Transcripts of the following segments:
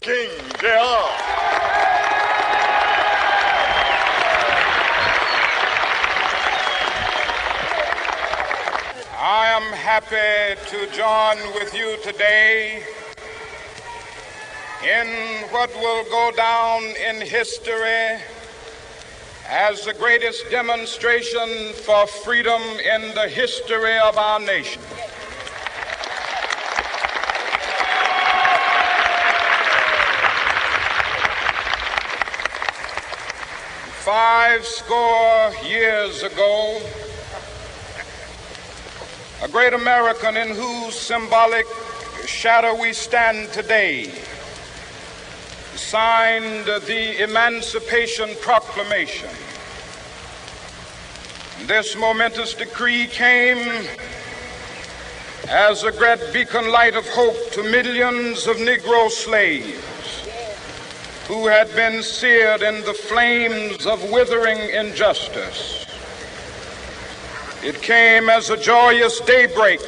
King, J.R. I am happy to join with you today in what will go down in history as the greatest demonstration for freedom in the history of our nation. Five score years ago, a great American in whose symbolic shadow we stand today signed the Emancipation Proclamation. This momentous decree came as a great beacon light of hope to millions of Negro slaves who had been seared in the flames of withering injustice. It came as a joyous daybreak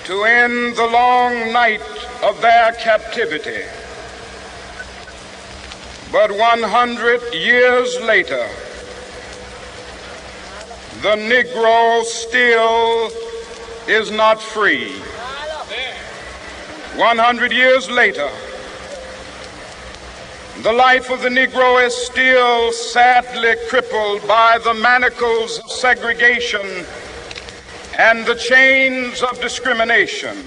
to end the long night of their captivity. But 100 years later, the Negro still is not free. 100 years later, the life of the Negro is still sadly crippled by the manacles of segregation and the chains of discrimination.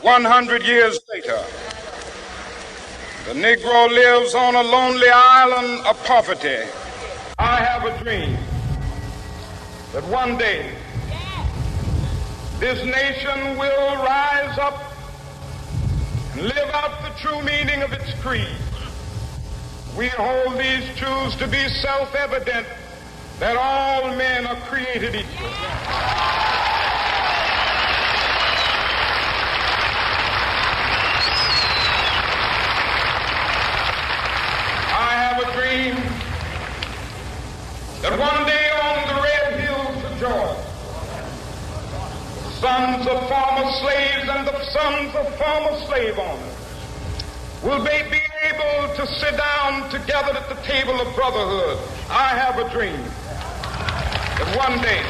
100 years later, the Negro lives on a lonely island of poverty. I have a dream that one day this nation will rise up and live out the true meaning of its creed. We hold these truths to be self-evident, that all men are created equal. I have a dream that one day on the red hills of Georgia, the sons of former slaves and the sons of former slave owners will be able to sit down together at the table of brotherhood. I have a dream that one day,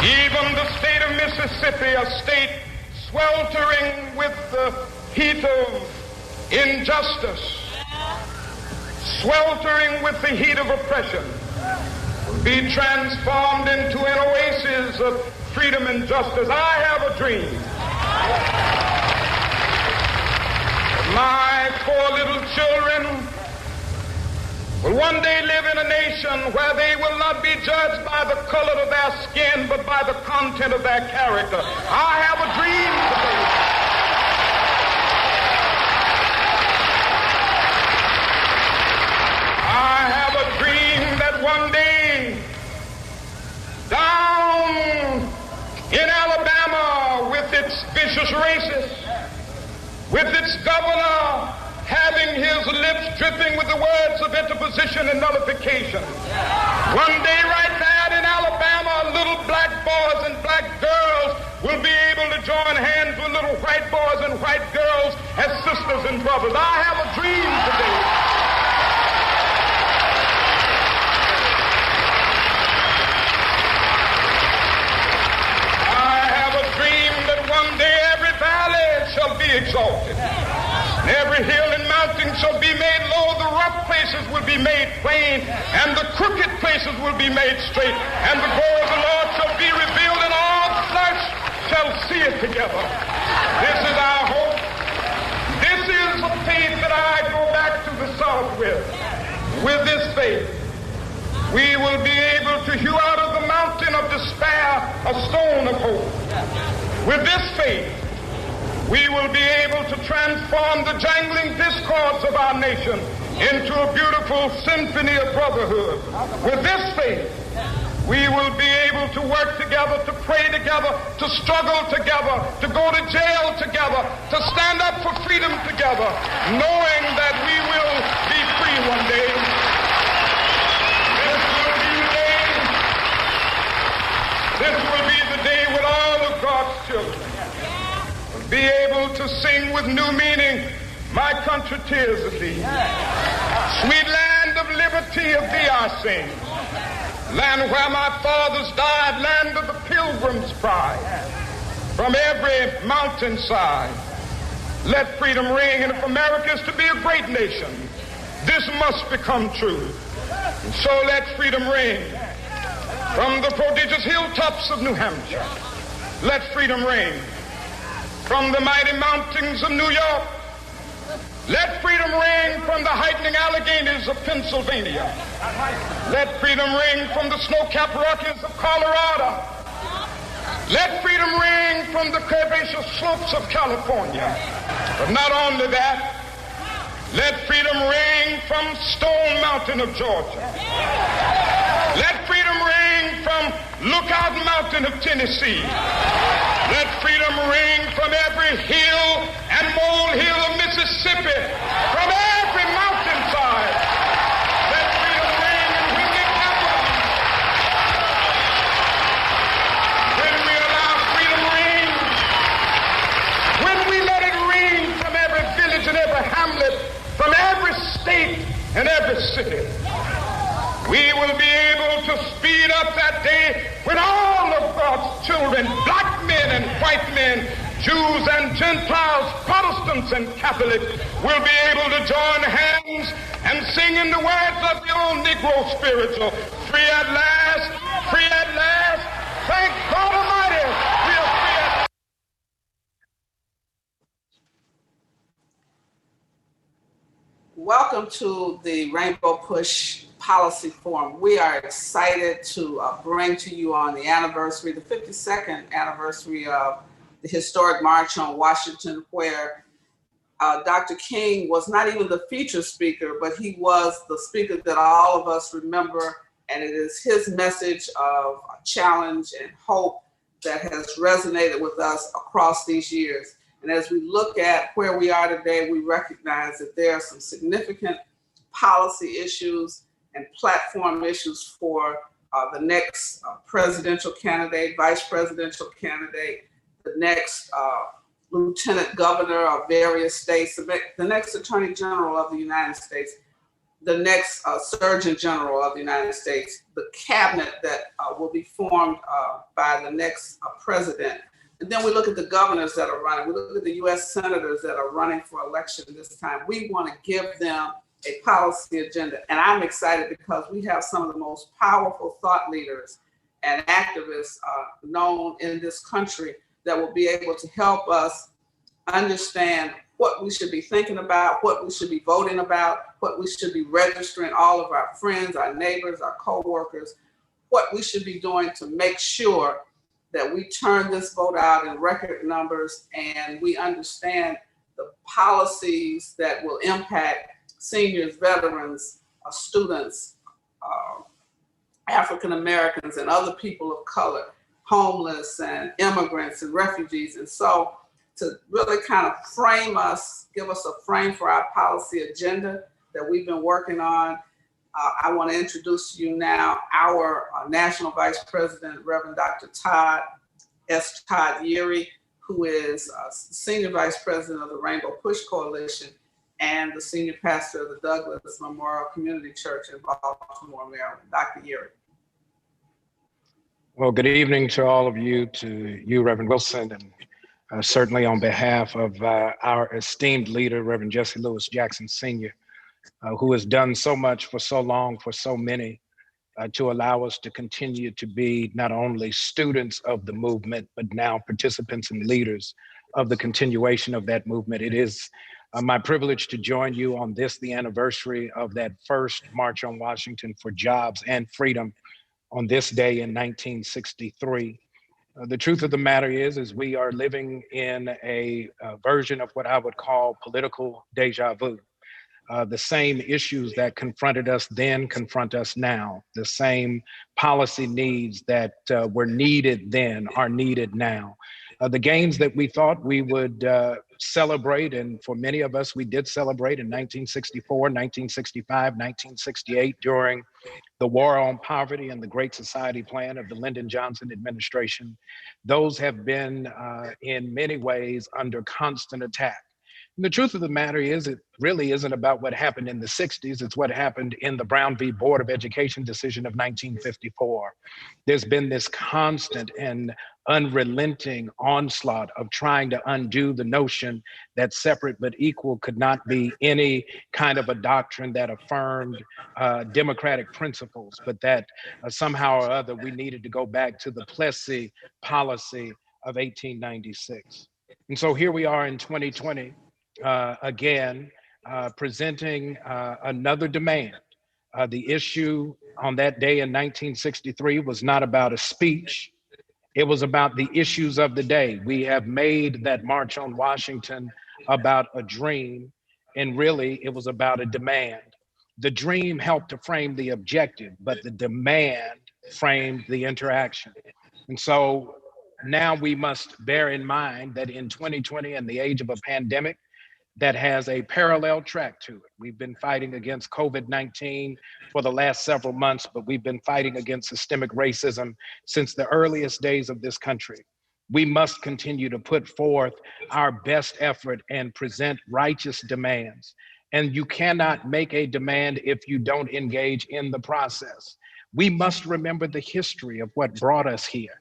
even the state of Mississippi, a state sweltering with the heat of injustice, sweltering with the heat of oppression, will be transformed into an oasis of freedom and justice. I have a dream. My four little children will one day live in a nation where they will not be judged by the color of their skin, but by the content of their character. I have a dream today. I have a dream that one day, down in Alabama, with its vicious racists, with its governor having his lips dripping with the words of interposition and nullification. One day right there in Alabama, little black boys and black girls will be able to join hands with little white boys and white girls as sisters and brothers. I have a dream today. I have a dream that one day every valley shall be exalted. And every hill and mountain shall be made low. The rough places will be made plain, and the crooked places will be made straight. And the glory of the Lord shall be revealed, and all flesh shall see it together. This is our hope. This is a faith that I go back to the South with. With this faith, we will be able to hew out of the mountain of despair a stone of hope. With this faith, we will be able to transform the jangling discords of our nation into a beautiful symphony of brotherhood. With this faith, we will be able to work together, to pray together, to struggle together, to go to jail together, to stand up for freedom together, knowing that we will be free one day. This will be the day. This will be the day with all of God's children. be able to sing with new meaning, my country, tears of thee. Sweet land of liberty, of thee I sing. Land where my fathers died, land of the pilgrim's pride. From every mountainside, let freedom ring. And if America is to be a great nation, this must become true. And so let freedom ring. From the prodigious hilltops of New Hampshire, let freedom ring. From the mighty mountains of New York, let freedom ring. From the heightening Alleghenies of Pennsylvania, let freedom ring. From the snow-capped Rockies of Colorado, let freedom ring. From the curvaceous slopes of California. But not only that, let freedom ring from Stone Mountain of Georgia. Let freedom ring from Lookout Mountain of Tennessee. Let freedom ring from every hill and molehill of Mississippi, from every mountainside. Let freedom ring, and when it happens, when we allow freedom ring, when we let it ring from every village and every hamlet, from every state and every city, we will be able to speed up that day when all of God's children, black men and white men, Jews and Gentiles, Protestants and Catholics, will be able to join hands and sing in the words of the old Negro spiritual, free at last, free at last, thank God Almighty, we are free at last. Welcome to the Rainbow Push Policy Forum. We are excited to bring to you on the anniversary, the 52nd anniversary of the historic March on Washington, where Dr. King was not even the featured speaker, but he was the speaker that all of us remember, and it is his message of challenge and hope that has resonated with us across these years. And as we look at where we are today, we recognize that there are some significant policy issues and platform issues for the next presidential candidate, vice presidential candidate, the next lieutenant governor of various states, the next attorney general of the United States, the next surgeon general of the United States, the cabinet that will be formed by the next president. And then we look at the governors that are running. We look at the U.S. senators that are running for election this time. We want to give them a policy agenda. And I'm excited because we have some of the most powerful thought leaders and activists known in this country that will be able to help us understand what we should be thinking about, what we should be voting about, what we should be registering all of our friends, our neighbors, our coworkers, what we should be doing to make sure that we turn this vote out in record numbers and we understand the policies that will impact seniors, veterans, students, African Americans, and other people of color, homeless and immigrants and refugees. And so to really kind of frame us, give us a frame for our policy agenda that we've been working on, I want to introduce to you now our National Vice President, Reverend Dr. Todd Yeary, who is Senior Vice President of the Rainbow Push Coalition and the Senior Pastor of the Douglas Memorial Community Church in Baltimore, Maryland. Dr. Yeary. Well, good evening to all of you, to you, Reverend Wilson, and certainly on behalf of our esteemed leader, Reverend Jesse Lewis Jackson Sr., who has done so much for so long, for so many, to allow us to continue to be not only students of the movement, but now participants and leaders of the continuation of that movement. It is my privilege to join you on this, the anniversary of that first March on Washington for Jobs and Freedom on this day in 1963. The truth of the matter is we are living in a version of what I would call political deja vu. The same issues that confronted us then confront us now. The same policy needs that were needed then are needed now. The gains that we thought we would celebrate, and for many of us, we did celebrate in 1964, 1965, 1968 during the War on Poverty and the Great Society Plan of the Lyndon Johnson administration. Those have been, in many ways, under constant attack. And the truth of the matter is, it really isn't about what happened in the 60s. It's what happened in the Brown v. Board of Education decision of 1954. There's been this constant and unrelenting onslaught of trying to undo the notion that separate but equal could not be any kind of a doctrine that affirmed democratic principles, but that somehow or other we needed to go back to the Plessy policy of 1896. And so here we are in 2020, again, presenting another demand. The issue on that day in 1963 was not about a speech. It was about the issues of the day. We have made that March on Washington about a dream, and really it was about a demand. The dream helped to frame the objective, but the demand framed the interaction. And so now we must bear in mind that in 2020, in the age of a pandemic, that has a parallel track to it. We've been fighting against COVID-19 for the last several months, but we've been fighting against systemic racism since the earliest days of this country. We must continue to put forth our best effort and present righteous demands. And you cannot make a demand if you don't engage in the process. We must remember the history of what brought us here.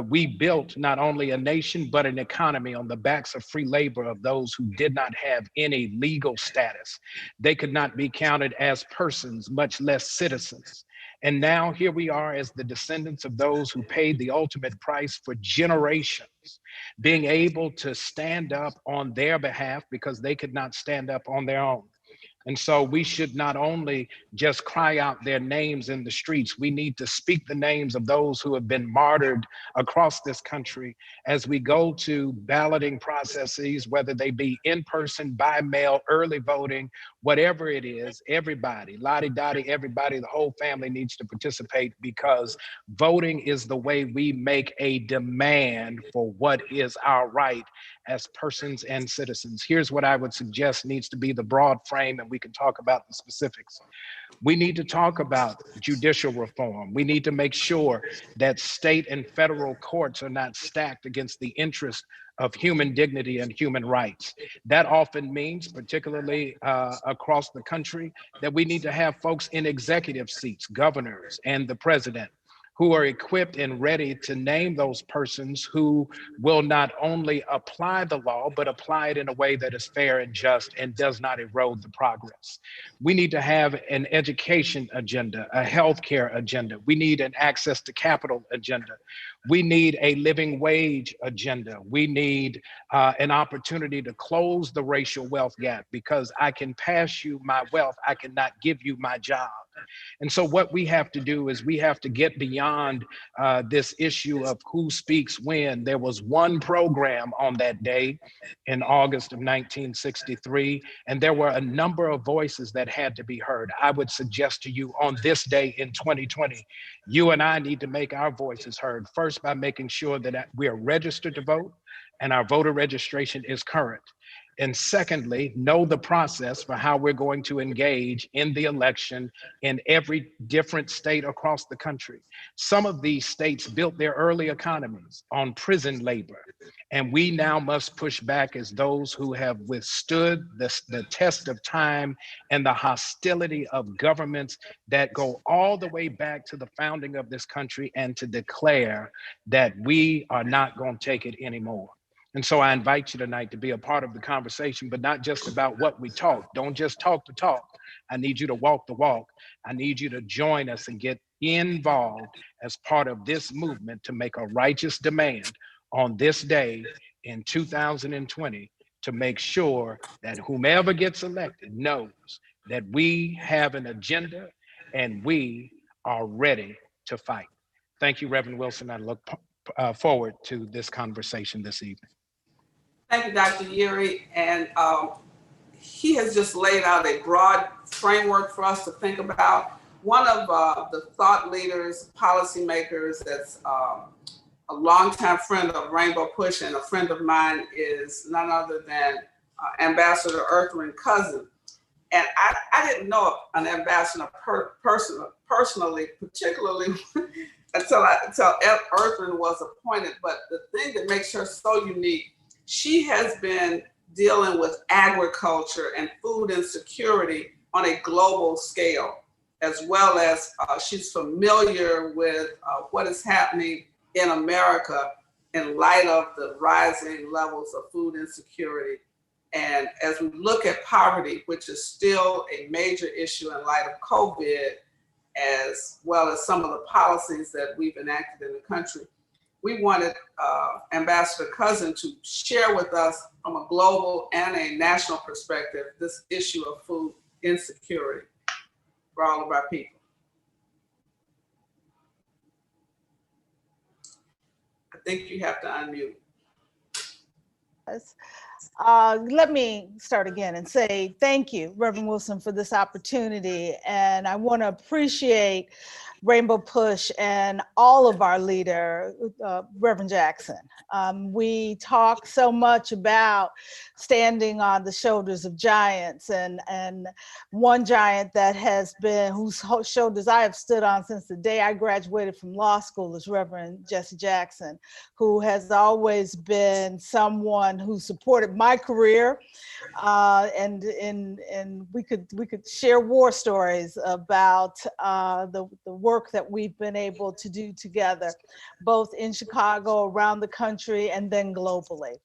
We built not only a nation, but an economy on the backs of free labor of those who did not have any legal status. They could not be counted as persons, much less citizens. And now here we are as the descendants of those who paid the ultimate price for generations, being able to stand up on their behalf because they could not stand up on their own. And so we should not only just cry out their names in the streets, we need to speak the names of those who have been martyred across this country as we go to balloting processes, whether they be in person, by mail, early voting, whatever it is. Everybody, lottie-dottie, everybody, the whole family needs to participate, because voting is the way we make a demand for what is our right as persons and citizens. Here's what I would suggest needs to be the broad frame, and we can talk about the specifics. We need to talk about judicial reform. We need to make sure that state and federal courts are not stacked against the interest of human dignity and human rights. That often means, particularly across the country, that we need to have folks in executive seats, governors and the president, who are equipped and ready to name those persons who will not only apply the law, but apply it in a way that is fair and just and does not erode the progress. We need to have an education agenda, a healthcare agenda. We need an access to capital agenda. We need a living wage agenda. We need an opportunity to close the racial wealth gap, because I can pass you my wealth, I cannot give you my job. And so what we have to do is we have to get beyond this issue of who speaks when. There was one program on that day in August of 1963, and there were a number of voices that had to be heard. I would suggest to you on this day in 2020, you and I need to make our voices heard, first by making sure that we are registered to vote and our voter registration is current. And secondly, know the process for how we're going to engage in the election in every different state across the country. Some of these states built their early economies on prison labor, and we now must push back as those who have withstood the test of time and the hostility of governments that go all the way back to the founding of this country, and to declare that we are not going to take it anymore. And so I invite you tonight to be a part of the conversation, but not just about what we talk. Don't just talk the talk. I need you to walk the walk. I need you to join us and get involved as part of this movement to make a righteous demand on this day in 2020 to make sure that whomever gets elected knows that we have an agenda and we are ready to fight. Thank you, Reverend Wilson. I look forward to this conversation this evening. Thank you, Dr. Yeri. And he has just laid out a broad framework for us to think about. One of the thought leaders, policymakers that's a longtime friend of Rainbow Push and a friend of mine is none other than Ambassador Earthring Cousin. And I didn't know an ambassador personally, particularly until Earthring was appointed. But the thing that makes her so unique, she has been dealing with agriculture and food insecurity on a global scale, as well as she's familiar with what is happening in America in light of the rising levels of food insecurity. And as we look at poverty, which is still a major issue in light of COVID, as well as some of the policies that we've enacted in the country, we wanted Ambassador Cousin to share with us from a global and a national perspective this issue of food insecurity for all of our people. I think you have to unmute. Let me start again and say thank you, Reverend Wilson, for this opportunity. And I want to appreciate Rainbow Push and all of our leader, Reverend Jackson. We talk so much about standing on the shoulders of giants, and one giant that has been, whose shoulders I have stood on since the day I graduated from law school, is Reverend Jesse Jackson, who has always been someone who supported my career, and we could share war stories about the work that we've been able to do together, both in Chicago, around the country, and then globally.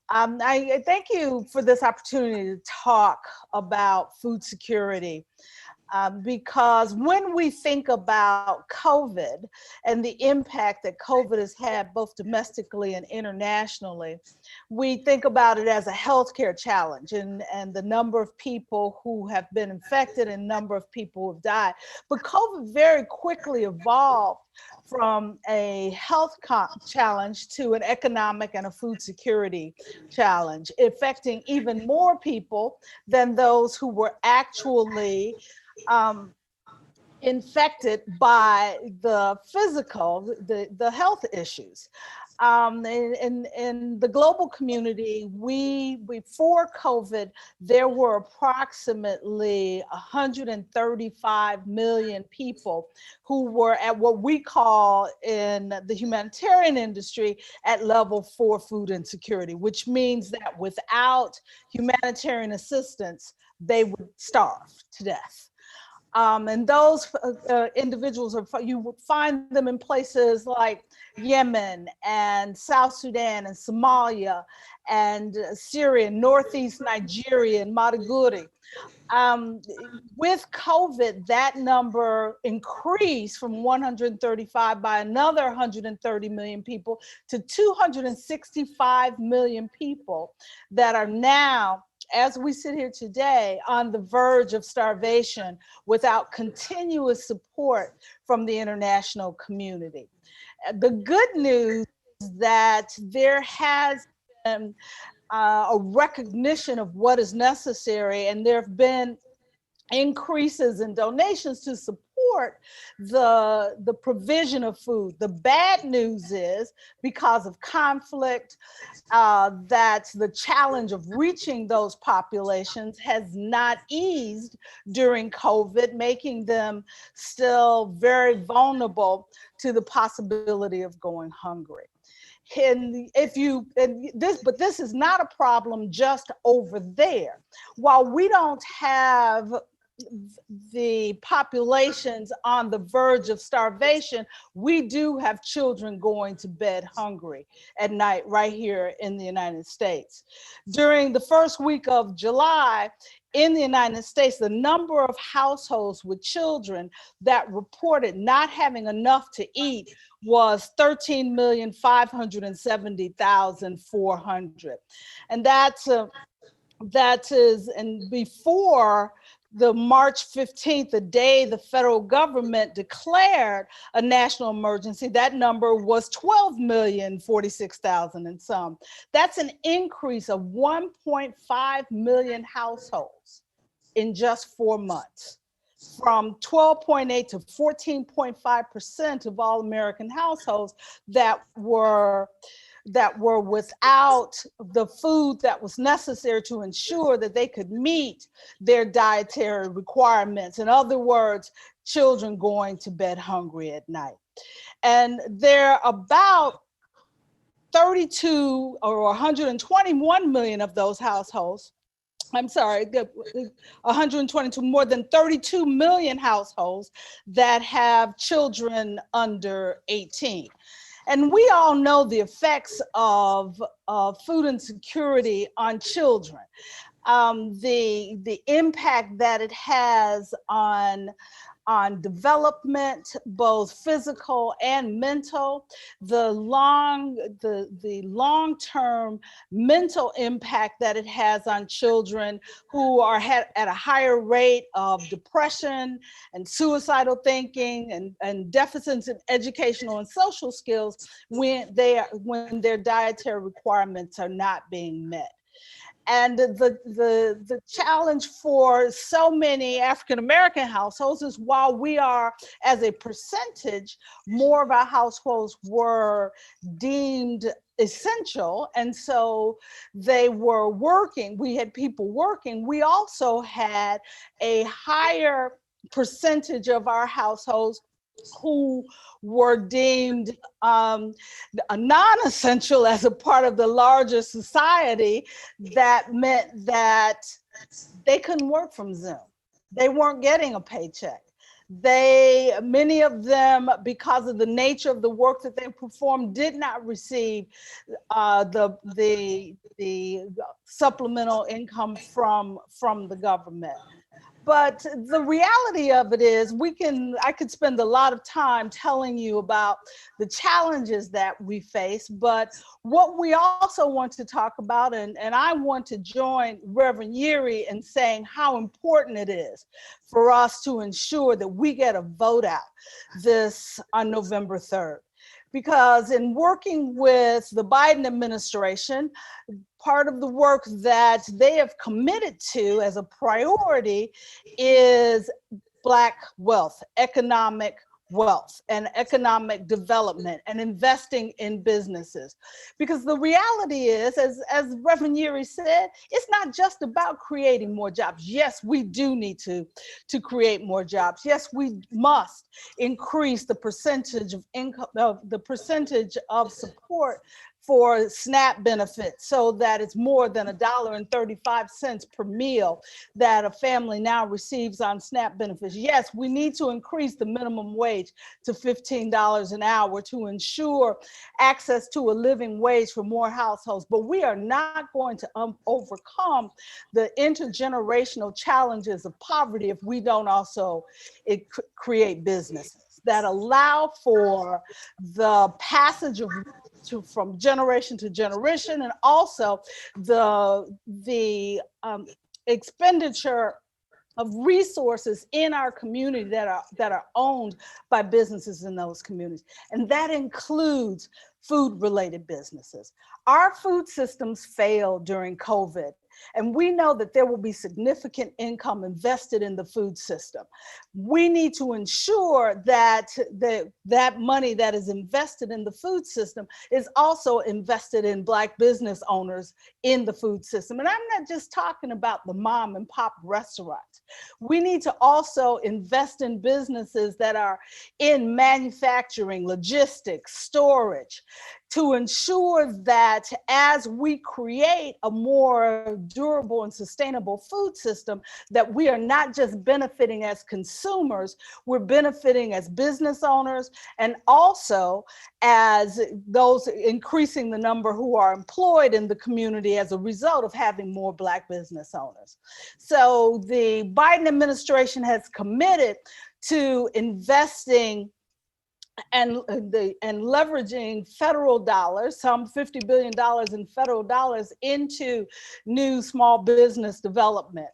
I thank you for this opportunity to talk about food security. Because when we think about COVID and the impact that COVID has had both domestically and internationally, we think about it as a healthcare challenge and the number of people who have been infected and number of people who have died. But COVID very quickly evolved from a health challenge to an economic and a food security challenge, affecting even more people than those who were actually infected by the physical, the health issues. In the global community, before COVID, there were approximately 135 million people who were at what we call in the humanitarian industry at level 4 food insecurity, which means that without humanitarian assistance, they would starve to death. And those individuals, you would find them in places like Yemen and South Sudan and Somalia and Syria, Northeast Nigeria and Maiduguri. With COVID, that number increased from 135 by another 130 million people to 265 million people that are now, as we sit here today, on the verge of starvation without continuous support from the international community. The good news is that there has been a recognition of what is necessary, and there have been increases in donations to support the provision of food. The bad news is, because of conflict, that the challenge of reaching those populations has not eased during COVID, making them still very vulnerable to the possibility of going hungry. But this is not a problem just over there. While we don't have the populations on the verge of starvation, we do have children going to bed hungry at night right here in the United States. During the first week of July, in the United States, the number of households with children that reported not having enough to eat was 13,570,400. And and before the March 15th, the day the federal government declared a national emergency, that number was 12,046,000 and some. That's an increase of 1.5 million households in just 4 months. from 12.8 to 14.5% of all American households that were without the food that was necessary to ensure that they could meet their dietary requirements. In other words, children going to bed hungry at night. And there are about 32 or 121 million of those households. I'm sorry, 122, more than 32 million households that have children under 18. And we all know the effects of food insecurity on children, the impact that it has on development, both physical and mental, the long-term mental impact that it has on children who are at a higher rate of depression and suicidal thinking and deficits in educational and social skills when their dietary requirements are not being met. And the challenge for so many African-American households is while we are, as a percentage, more of our households were deemed essential, and so they were working, we had people working, we also had a higher percentage of our households who were deemed non-essential as a part of the larger society. That meant that they couldn't work from Zoom. They weren't getting a paycheck. Many of them, because of the nature of the work that they performed, did not receive the supplemental income from the government. But the reality of it is I could spend a lot of time telling you about the challenges that we face, but what we also want to talk about, and I want to join Reverend Yeary in saying how important it is for us to ensure that we get a vote out on November 3rd. Because in working with the Biden administration, part of the work that they have committed to as a priority is Black wealth, economic wealth, and economic development, and investing in businesses. Because the reality is, as Reverend Yeary said, it's not just about creating more jobs. Yes, we do need to create more jobs. Yes, we must increase the percentage of income, the percentage of support for SNAP benefits so that it's more than $1.35 per meal that a family now receives on SNAP benefits. Yes, we need to increase the minimum wage to $15 an hour to ensure access to a living wage for more households, but we are not going to overcome the intergenerational challenges of poverty if we don't also create businesses that allow for the passage from generation to generation, and also the expenditure of resources in our community that are owned by businesses in those communities. And that includes food-related businesses. Our food systems failed during COVID, and we know that there will be significant income invested in the food system. We need to ensure that that money that is invested in the food system is also invested in Black business owners in the food system. And I'm not just talking about the mom and pop restaurants. We need to also invest in businesses that are in manufacturing, logistics, storage, to ensure that as we create a more durable and sustainable food system, that we are not just benefiting as consumers, we're benefiting as business owners, and also as those increasing the number who are employed in the community as a result of having more Black business owners. So the Biden administration has committed to investing and leveraging federal dollars, some $50 billion in federal dollars, into new small business development.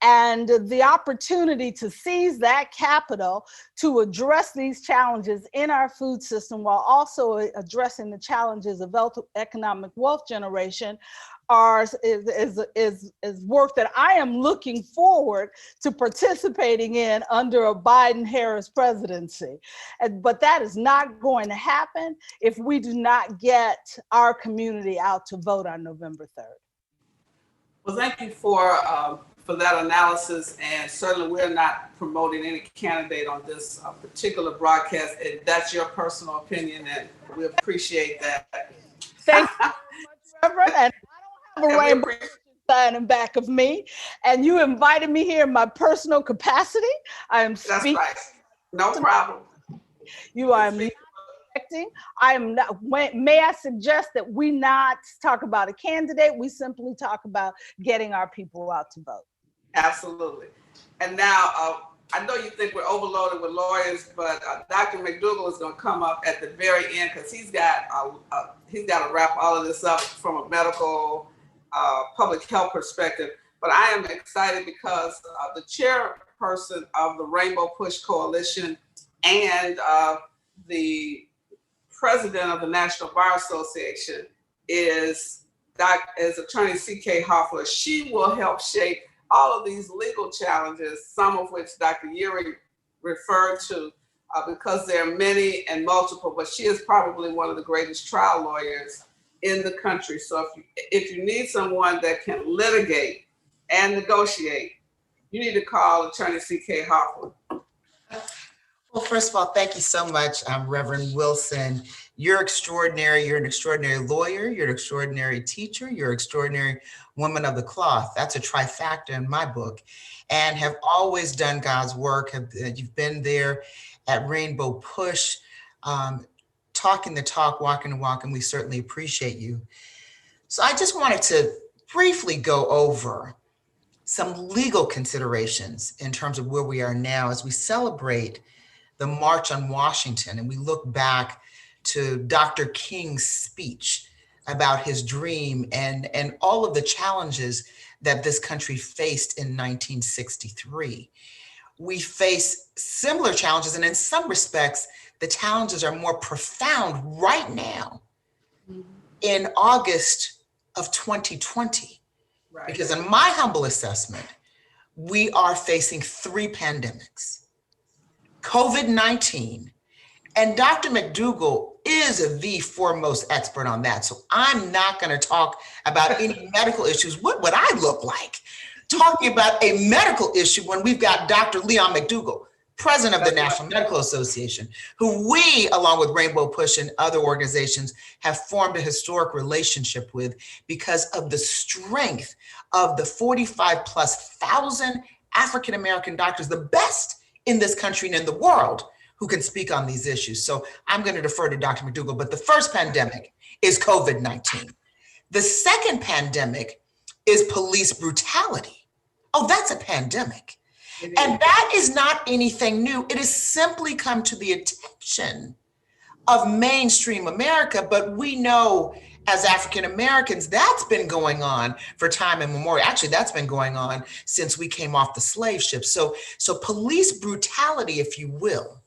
And the opportunity to seize that capital to address these challenges in our food system while also addressing the challenges of economic wealth generation is work that I am looking forward to participating in under a Biden-Harris presidency. But that is not going to happen if we do not get our community out to vote on November 3rd. Well, thank you for that analysis, and certainly we're not promoting any candidate on this particular broadcast. And that's your personal opinion, and we appreciate that. Thank you very much, Reverend. And I don't have a rainbow sign in back of me, and you invited me here in my personal capacity. I am speaking. That's right. No problem. You are expecting. I am not. May I suggest that we not talk about a candidate? We simply talk about getting our people out to vote. Absolutely. And now, I know you think we're overloaded with lawyers, but Dr. McDougall is going to come up at the very end because he's got to wrap all of this up from a medical, public health perspective. But I am excited because the chairperson of the Rainbow Push Coalition and the president of the National Bar Association is Attorney C.K. Hoffler. She will help shape all of these legal challenges, some of which Dr. Yuri referred to, because there are many and multiple, but she is probably one of the greatest trial lawyers in the country. So if you need someone that can litigate and negotiate, you need to call Attorney C.K. Hoffler. Well, first of all, thank you so much, Reverend Wilson. You're extraordinary. You're an extraordinary lawyer. You're an extraordinary teacher. You're an extraordinary woman of the cloth. That's a trifecta in my book, and have always done God's work. You've been there at Rainbow Push, talking the talk, walking the walk, and we certainly appreciate you. So I just wanted to briefly go over some legal considerations in terms of where we are now as we celebrate the March on Washington, and we look back to Dr. King's speech about his dream and all of the challenges that this country faced in 1963. We face similar challenges, and in some respects, the challenges are more profound right now in August of 2020. Right. Because in my humble assessment, we are facing 3 pandemics. COVID-19, and Dr. McDougall is the foremost expert on that. So I'm not going to talk about any medical issues. What would I look like talking about a medical issue when we've got Dr. Leon McDougall, president of the National Medical Association, who we, along with Rainbow Push and other organizations, have formed a historic relationship with because of the strength of the 45,000+ African-American doctors, the best in this country and in the world, who can speak on these issues. So I'm going to defer to Dr. McDougall, but the first pandemic is COVID-19. The second pandemic is police brutality. Oh, that's a pandemic. And that is not anything new. It has simply come to the attention of mainstream America, but we know as African Americans, that's been going on for time immemorial. Actually, that's been going on since we came off the slave ship. So police brutality, if you will,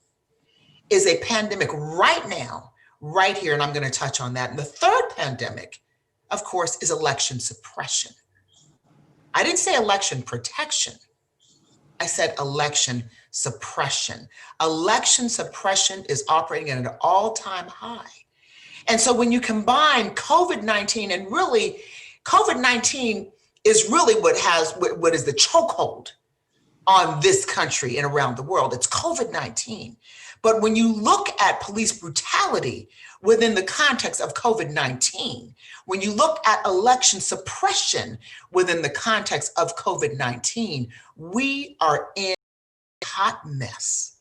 is a pandemic right now, right here, and I'm going to touch on that. And the third pandemic, of course, is election suppression. I didn't say election protection. I said election suppression. Election suppression is operating at an all-time high. And so when you combine COVID-19, and really COVID-19 is really what is the chokehold on this country and around the world. It's COVID-19. But when you look at police brutality within the context of COVID-19, when you look at election suppression within the context of COVID-19, we are in a hot mess.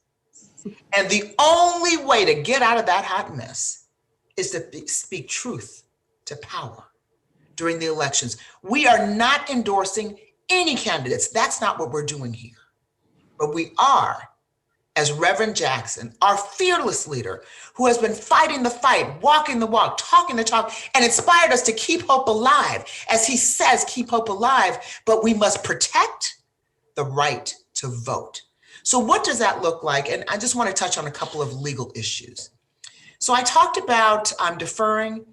And the only way to get out of that hot mess is to speak truth to power during the elections. We are not endorsing any candidates. That's not what we're doing here. But we are, as Reverend Jackson, our fearless leader, who has been fighting the fight, walking the walk, talking the talk, and inspired us to keep hope alive. As he says, keep hope alive, but we must protect the right to vote. So what does that look like? And I just want to touch on a couple of legal issues. So I talked about deferring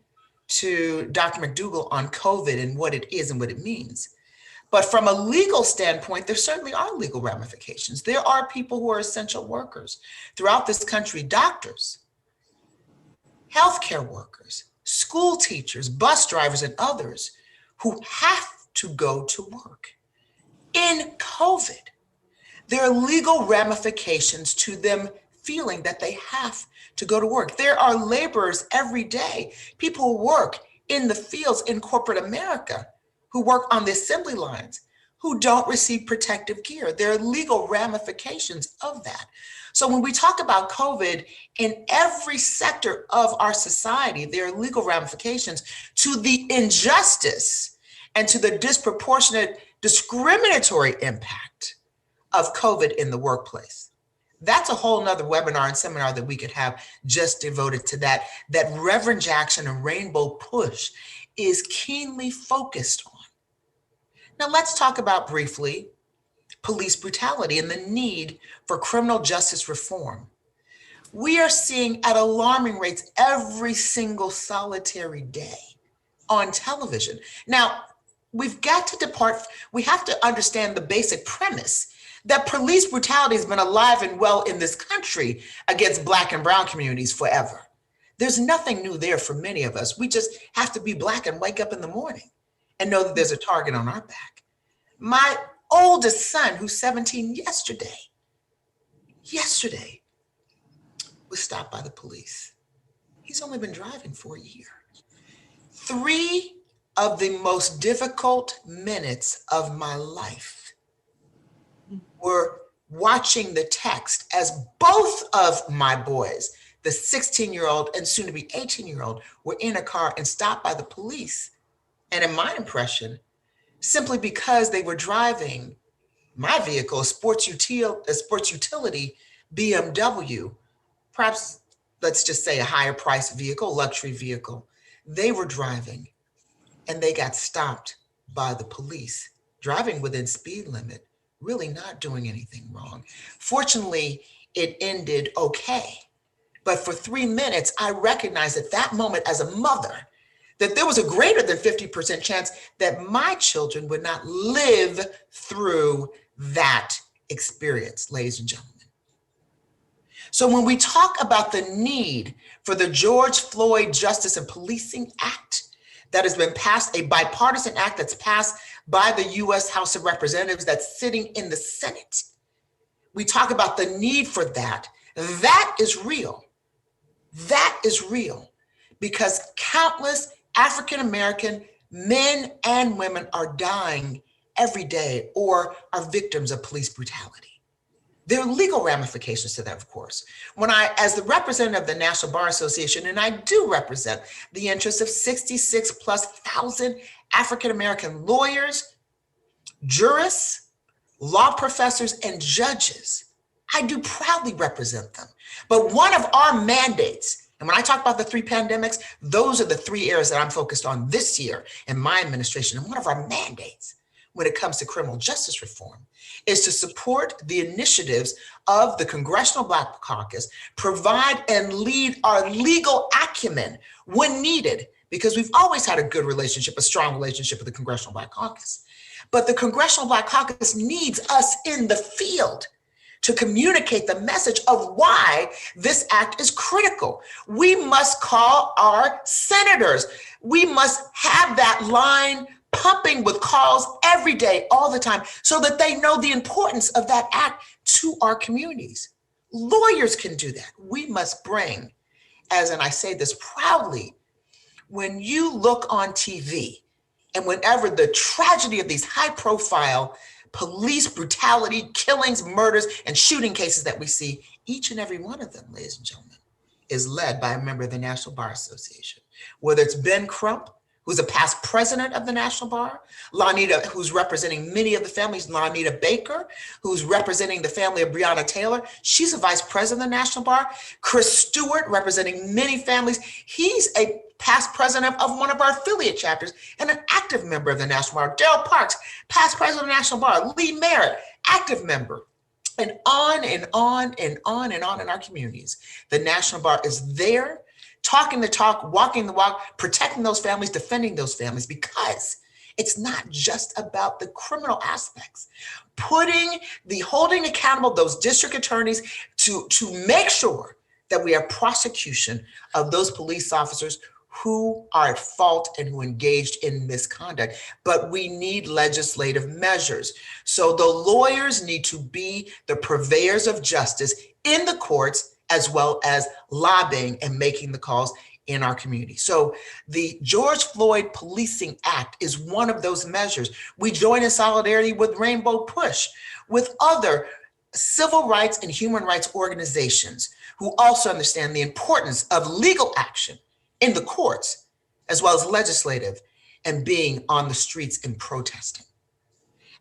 to Dr. McDougall on COVID and what it is and what it means. But from a legal standpoint, there certainly are legal ramifications. There are people who are essential workers throughout this country, doctors, healthcare workers, school teachers, bus drivers, and others who have to go to work. In COVID, there are legal ramifications to them feeling that they have to go to work. There are laborers every day, people who work in the fields in corporate America, who work on the assembly lines, who don't receive protective gear. There are legal ramifications of that. So when we talk about COVID, in every sector of our society, there are legal ramifications to the injustice and to the disproportionate discriminatory impact of COVID in the workplace. That's a whole nother webinar and seminar that we could have just devoted to that Reverend Jackson and Rainbow Push is keenly focused on. Now let's talk about briefly police brutality and the need for criminal justice reform. We are seeing at alarming rates every single solitary day on television. Now, we've got to depart, we have to understand the basic premise that police brutality has been alive and well in this country against Black and brown communities forever. There's nothing new there for many of us. We just have to be Black and wake up in the morning and know that there's a target on our back. My oldest son, who's 17 yesterday was stopped by the police. He's only been driving for a year. 3 of the most difficult minutes of my life were watching the text as both of my boys, the 16-year-old and soon to be 18-year-old, were in a car and stopped by the police. And in my impression, simply because they were driving my vehicle, a sports utility BMW, perhaps let's just say a higher priced vehicle, luxury vehicle, they were driving and they got stopped by the police, driving within speed limit, really not doing anything wrong. Fortunately, it ended okay. But for 3 minutes, I recognized at that moment as a mother that there was a greater than 50% chance that my children would not live through that experience, ladies and gentlemen. So when we talk about the need for the George Floyd Justice and Policing Act that has been passed, a bipartisan act that's passed by the US House of Representatives that's sitting in the Senate, we talk about the need for that. That is real. That is real because countless African-American men and women are dying every day or are victims of police brutality. There are legal ramifications to that, of course. When as the representative of the National Bar Association, and I do represent the interests of 66,000+ African-American lawyers, jurists, law professors, and judges, I do proudly represent them. But one of our mandates, and when I talk about the 3 pandemics, those are the 3 areas that I'm focused on this year in my administration. And one of our mandates when it comes to criminal justice reform is to support the initiatives of the Congressional Black Caucus, provide and lead our legal acumen when needed, because we've always had a good relationship, a strong relationship with the Congressional Black Caucus. But the Congressional Black Caucus needs us in the field to communicate the message of why this act is critical. We must call our senators. We must have that line pumping with calls every day, all the time, so that they know the importance of that act to our communities. Lawyers can do that. We must bring, and I say this proudly, when you look on TV and whenever the tragedy of these high-profile police brutality, killings, murders, and shooting cases that we see, each and every one of them, ladies and gentlemen, is led by a member of the National Bar Association. Whether it's Ben Crump, who's a past president of the National Bar, Lanita, who's representing many of the families, Lanita Baker, who's representing the family of Breonna Taylor, she's a vice president of the National Bar, Chris Stewart, representing many families, he's a past president of one of our affiliate chapters and an active member of the National Bar. Darrell Parks, past president of the National Bar. Lee Merritt, active member. And on and on and on and on in our communities. The National Bar is there talking the talk, walking the walk, protecting those families, defending those families, because it's not just about the criminal aspects. Holding accountable those district attorneys to make sure that we have prosecution of those police officers who are at fault and who engaged in misconduct. But we need legislative measures. So the lawyers need to be the purveyors of justice in the courts, as well as lobbying and making the calls in our community. So the George Floyd Policing Act is one of those measures. We join in solidarity with Rainbow Push, with other civil rights and human rights organizations who also understand the importance of legal action in the courts, as well as legislative, and being on the streets and protesting.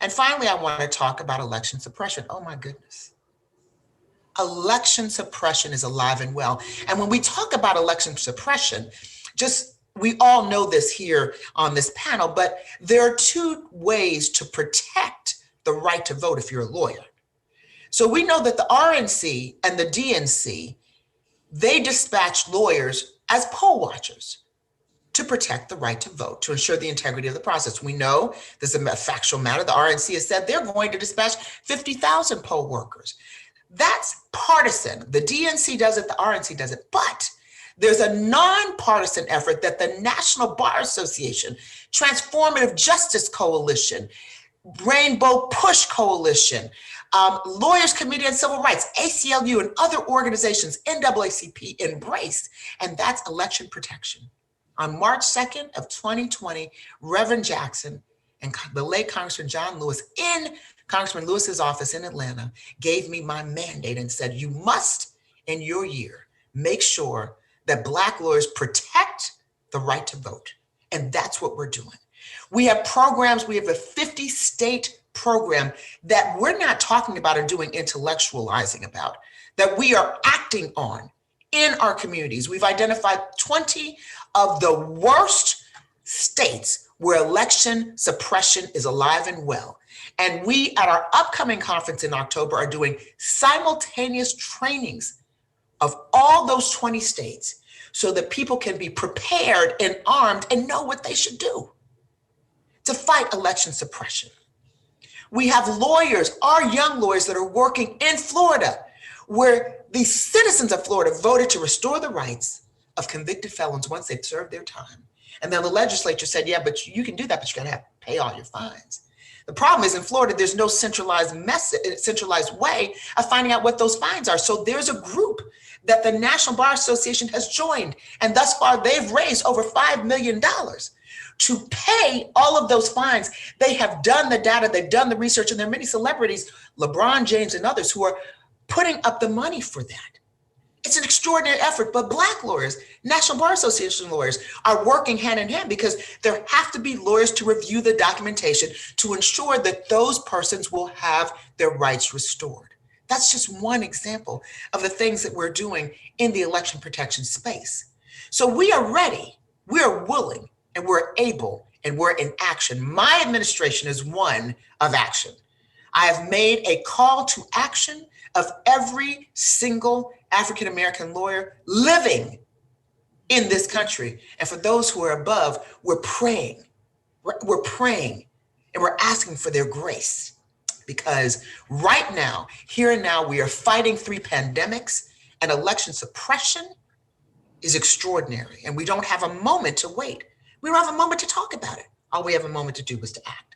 And finally, I want to talk about election suppression. Oh my goodness. Election suppression is alive and well. And when we talk about election suppression, we all know this here on this panel, but there are two ways to protect the right to vote if you're a lawyer. So we know that the RNC and the DNC, they dispatch lawyers as poll watchers to protect the right to vote, to ensure the integrity of the process. We know this is a factual matter. The RNC has said they're going to dispatch 50,000 poll workers. That's partisan. The DNC does it, the RNC does it, but there's a nonpartisan effort that the National Bar Association, Transformative Justice Coalition, Rainbow Push Coalition, Lawyers Committee on Civil Rights, ACLU, and other organizations, NAACP, embraced, and that's election protection. On March 2nd of 2020, Reverend Jackson and the late Congressman John Lewis in Congressman Lewis's office in Atlanta gave me my mandate and said, you must, in your year, make sure that Black lawyers protect the right to vote. And that's what we're doing. We have programs, we have a 50-state program that we're not talking about or doing intellectualizing about, that we are acting on in our communities. We've identified 20 of the worst states where election suppression is alive and well. And we, at our upcoming conference in October, are doing simultaneous trainings of all those 20 states so that people can be prepared and armed and know what they should do to fight election suppression. We have lawyers, our young lawyers that are working in Florida, where the citizens of Florida voted to restore the rights of convicted felons once they've served their time. And then the legislature said, yeah, but you can do that, but you gotta pay all your fines. The problem is in Florida, there's no centralized way of finding out what those fines are. So there's a group that the National Bar Association has joined, and thus far they've raised over $5 million to pay all of those fines. They have done the data, they've done the research, and there are many celebrities, LeBron James and others, who are putting up the money for that. It's an extraordinary effort, but Black lawyers, National Bar Association lawyers are working hand in hand because there have to be lawyers to review the documentation to ensure that those persons will have their rights restored. That's just one example of the things that we're doing in the election protection space. So we are ready, we are willing, and we're able, and we're in action. My administration is one of action. I have made a call to action of every single African-American lawyer living in this country. And for those who are above, we're praying. We're praying and we're asking for their grace. Because right now, here and now, we are fighting 3 pandemics, and election suppression is extraordinary. And we don't have a moment to wait. We don't have a moment to talk about it. All we have a moment to do is to act.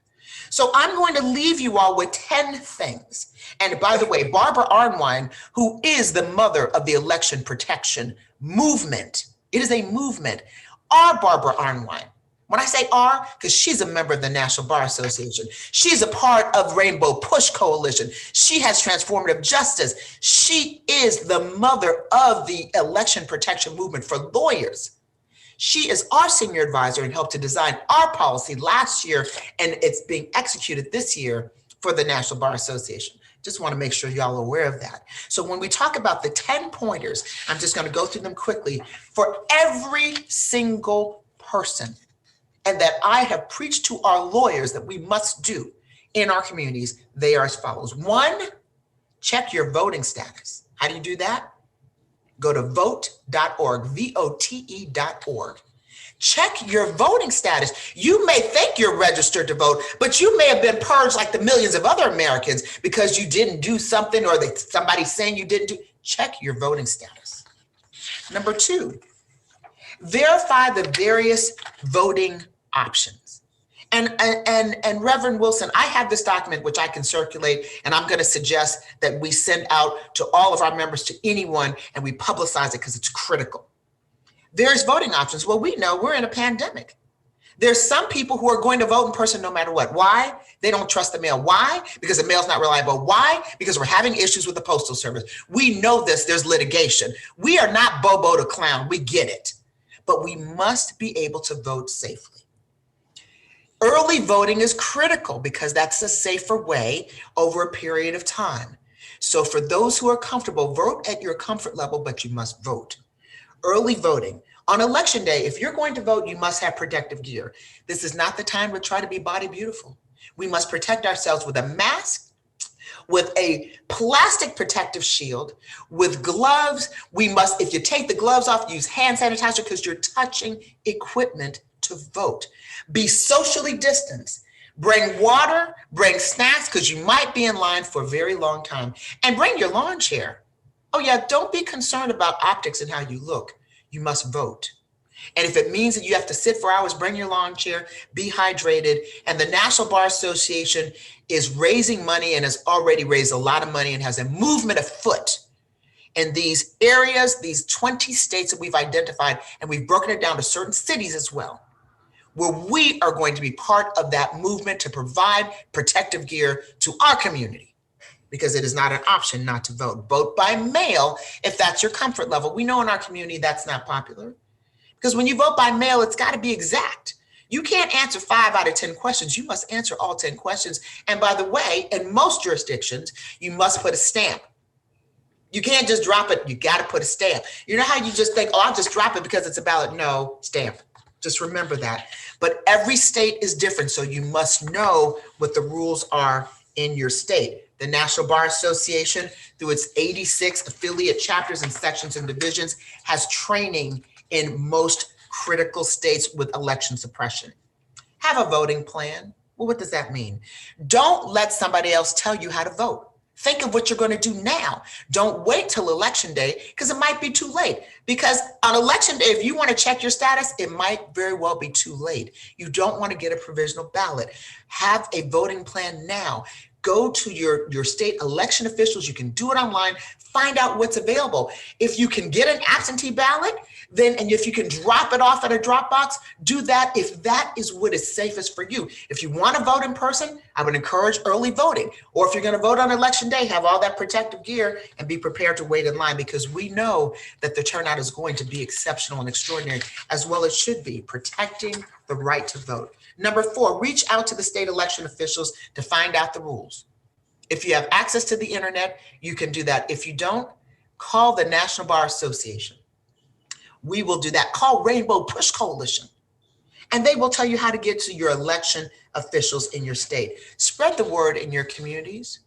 So I'm going to leave you all with 10 things. And by the way, Barbara Arnwine, who is the mother of the election protection movement, it is a movement, our Barbara Arnwine. When I say our, because she's a member of the National Bar Association. She's a part of Rainbow Push Coalition. She has transformative justice. She is the mother of the election protection movement for lawyers. She is our senior advisor and helped to design our policy last year, and it's being executed this year for the National Bar Association. Just want to make sure y'all are aware of that. So when we talk about the 10 pointers, I'm just going to go through them quickly for every single person, and that I have preached to our lawyers that we must do in our communities. They are as follows. 1, check your voting status. How do you do that? Go to vote.org, vote.org. Check your voting status. You may think you're registered to vote, but you may have been purged like the millions of other Americans because you didn't do something or somebody's saying you didn't do. Check your voting status. Number 2, verify the various voting options. And Reverend Wilson, I have this document which I can circulate, and I'm going to suggest that we send out to all of our members, to anyone, and we publicize it because it's critical. There's voting options. Well, we know we're in a pandemic. There's some people who are going to vote in person no matter what. Why? They don't trust the mail. Why? Because the mail's not reliable. Why? Because we're having issues with the Postal Service. We know this. There's litigation. We are not Bobo the clown. We get it. But we must be able to vote safely. Early voting is critical because that's a safer way over a period of time. So for those who are comfortable, vote at your comfort level, but you must vote. Early voting. On election day, if you're going to vote, you must have protective gear. This is not the time to try to be body beautiful. We must protect ourselves with a mask, with a plastic protective shield, with gloves. We must, if you take the gloves off, use hand sanitizer because you're touching equipment to vote. Be socially distanced. Bring water, bring snacks because you might be in line for a very long time, and bring your lawn chair. Oh yeah, don't be concerned about optics and how you look. You must vote. And if it means that you have to sit for hours, bring your lawn chair, be hydrated. And the National Bar Association is raising money and has already raised a lot of money and has a movement afoot in these areas, these 20 states that we've identified, and we've broken it down to certain cities as well, where we are going to be part of that movement to provide protective gear to our community, because it is not an option not to vote. Vote by mail if that's your comfort level. We know in our community that's not popular, because when you vote by mail, it's got to be exact. You can't answer 5 out of 10 questions. You must answer all 10 questions. And by the way, in most jurisdictions, you must put a stamp. You can't just drop it. You got to put a stamp. You know how you just think, oh, I'll just drop it because it's a ballot. No, stamp. Just remember that. But every state is different, so you must know what the rules are in your state. The National Bar Association, through its 86 affiliate chapters and sections and divisions, has training in most critical states with election suppression. Have a voting plan. Well, what does that mean? Don't let somebody else tell you how to vote. Think of what you're going to do now. Don't wait till election day, because it might be too late. Because on election day, if you want to check your status, it might very well be too late. You don't want to get a provisional ballot. Have a voting plan now. Go to your state election officials. You can do it online. Find out what's available. If you can get an absentee ballot, then, and if you can drop it off at a drop box, do that if that is what is safest for you. If you want to vote in person, I would encourage early voting. Or if you're going to vote on election day, have all that protective gear and be prepared to wait in line, because we know that the turnout is going to be exceptional and extraordinary, as well as should be, protecting the right to vote. Number 4, reach out to the state election officials to find out the rules. If you have access to the internet, you can do that. If you don't, call the National Bar Association. We will do that. Call Rainbow Push Coalition, and they will tell you how to get to your election officials in your state. Spread the word in your communities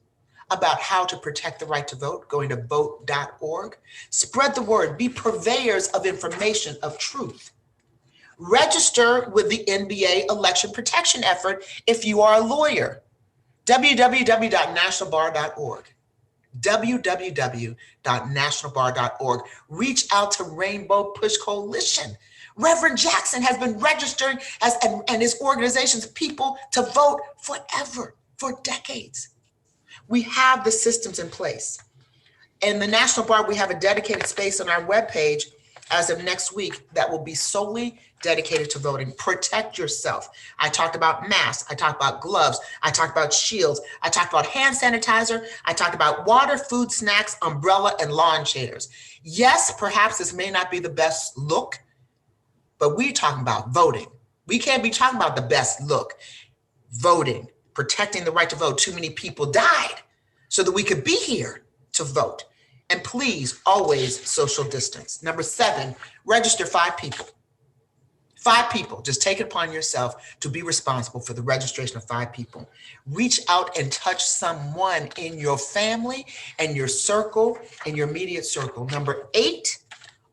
about how to protect the right to vote, going to vote.org. Spread the word. Be purveyors of information, of truth. Register with the NBA election protection effort if you are a lawyer. www.nationalbar.org. www.nationalbar.org. Reach out to Rainbow Push Coalition. Reverend Jackson has been registering and his organization's people to vote forever, for decades. We have the systems in place. In the National Bar, we have a dedicated space on our webpage as of next week that will be solely dedicated to voting. Protect yourself. I talked about masks. I talked about gloves. I talked about shields. I talked about hand sanitizer. I talked about water, food, snacks, umbrella, and lawn chairs. Yes, perhaps this may not be the best look, but we're talking about voting. We can't be talking about the best look. Voting, protecting the right to vote. Too many people died so that we could be here to vote. And please, always social distance. Number 7, register 5 people. 5 people, just take it upon yourself to be responsible for the registration of 5 people. Reach out and touch someone in your family and your circle and your immediate circle. Number 8,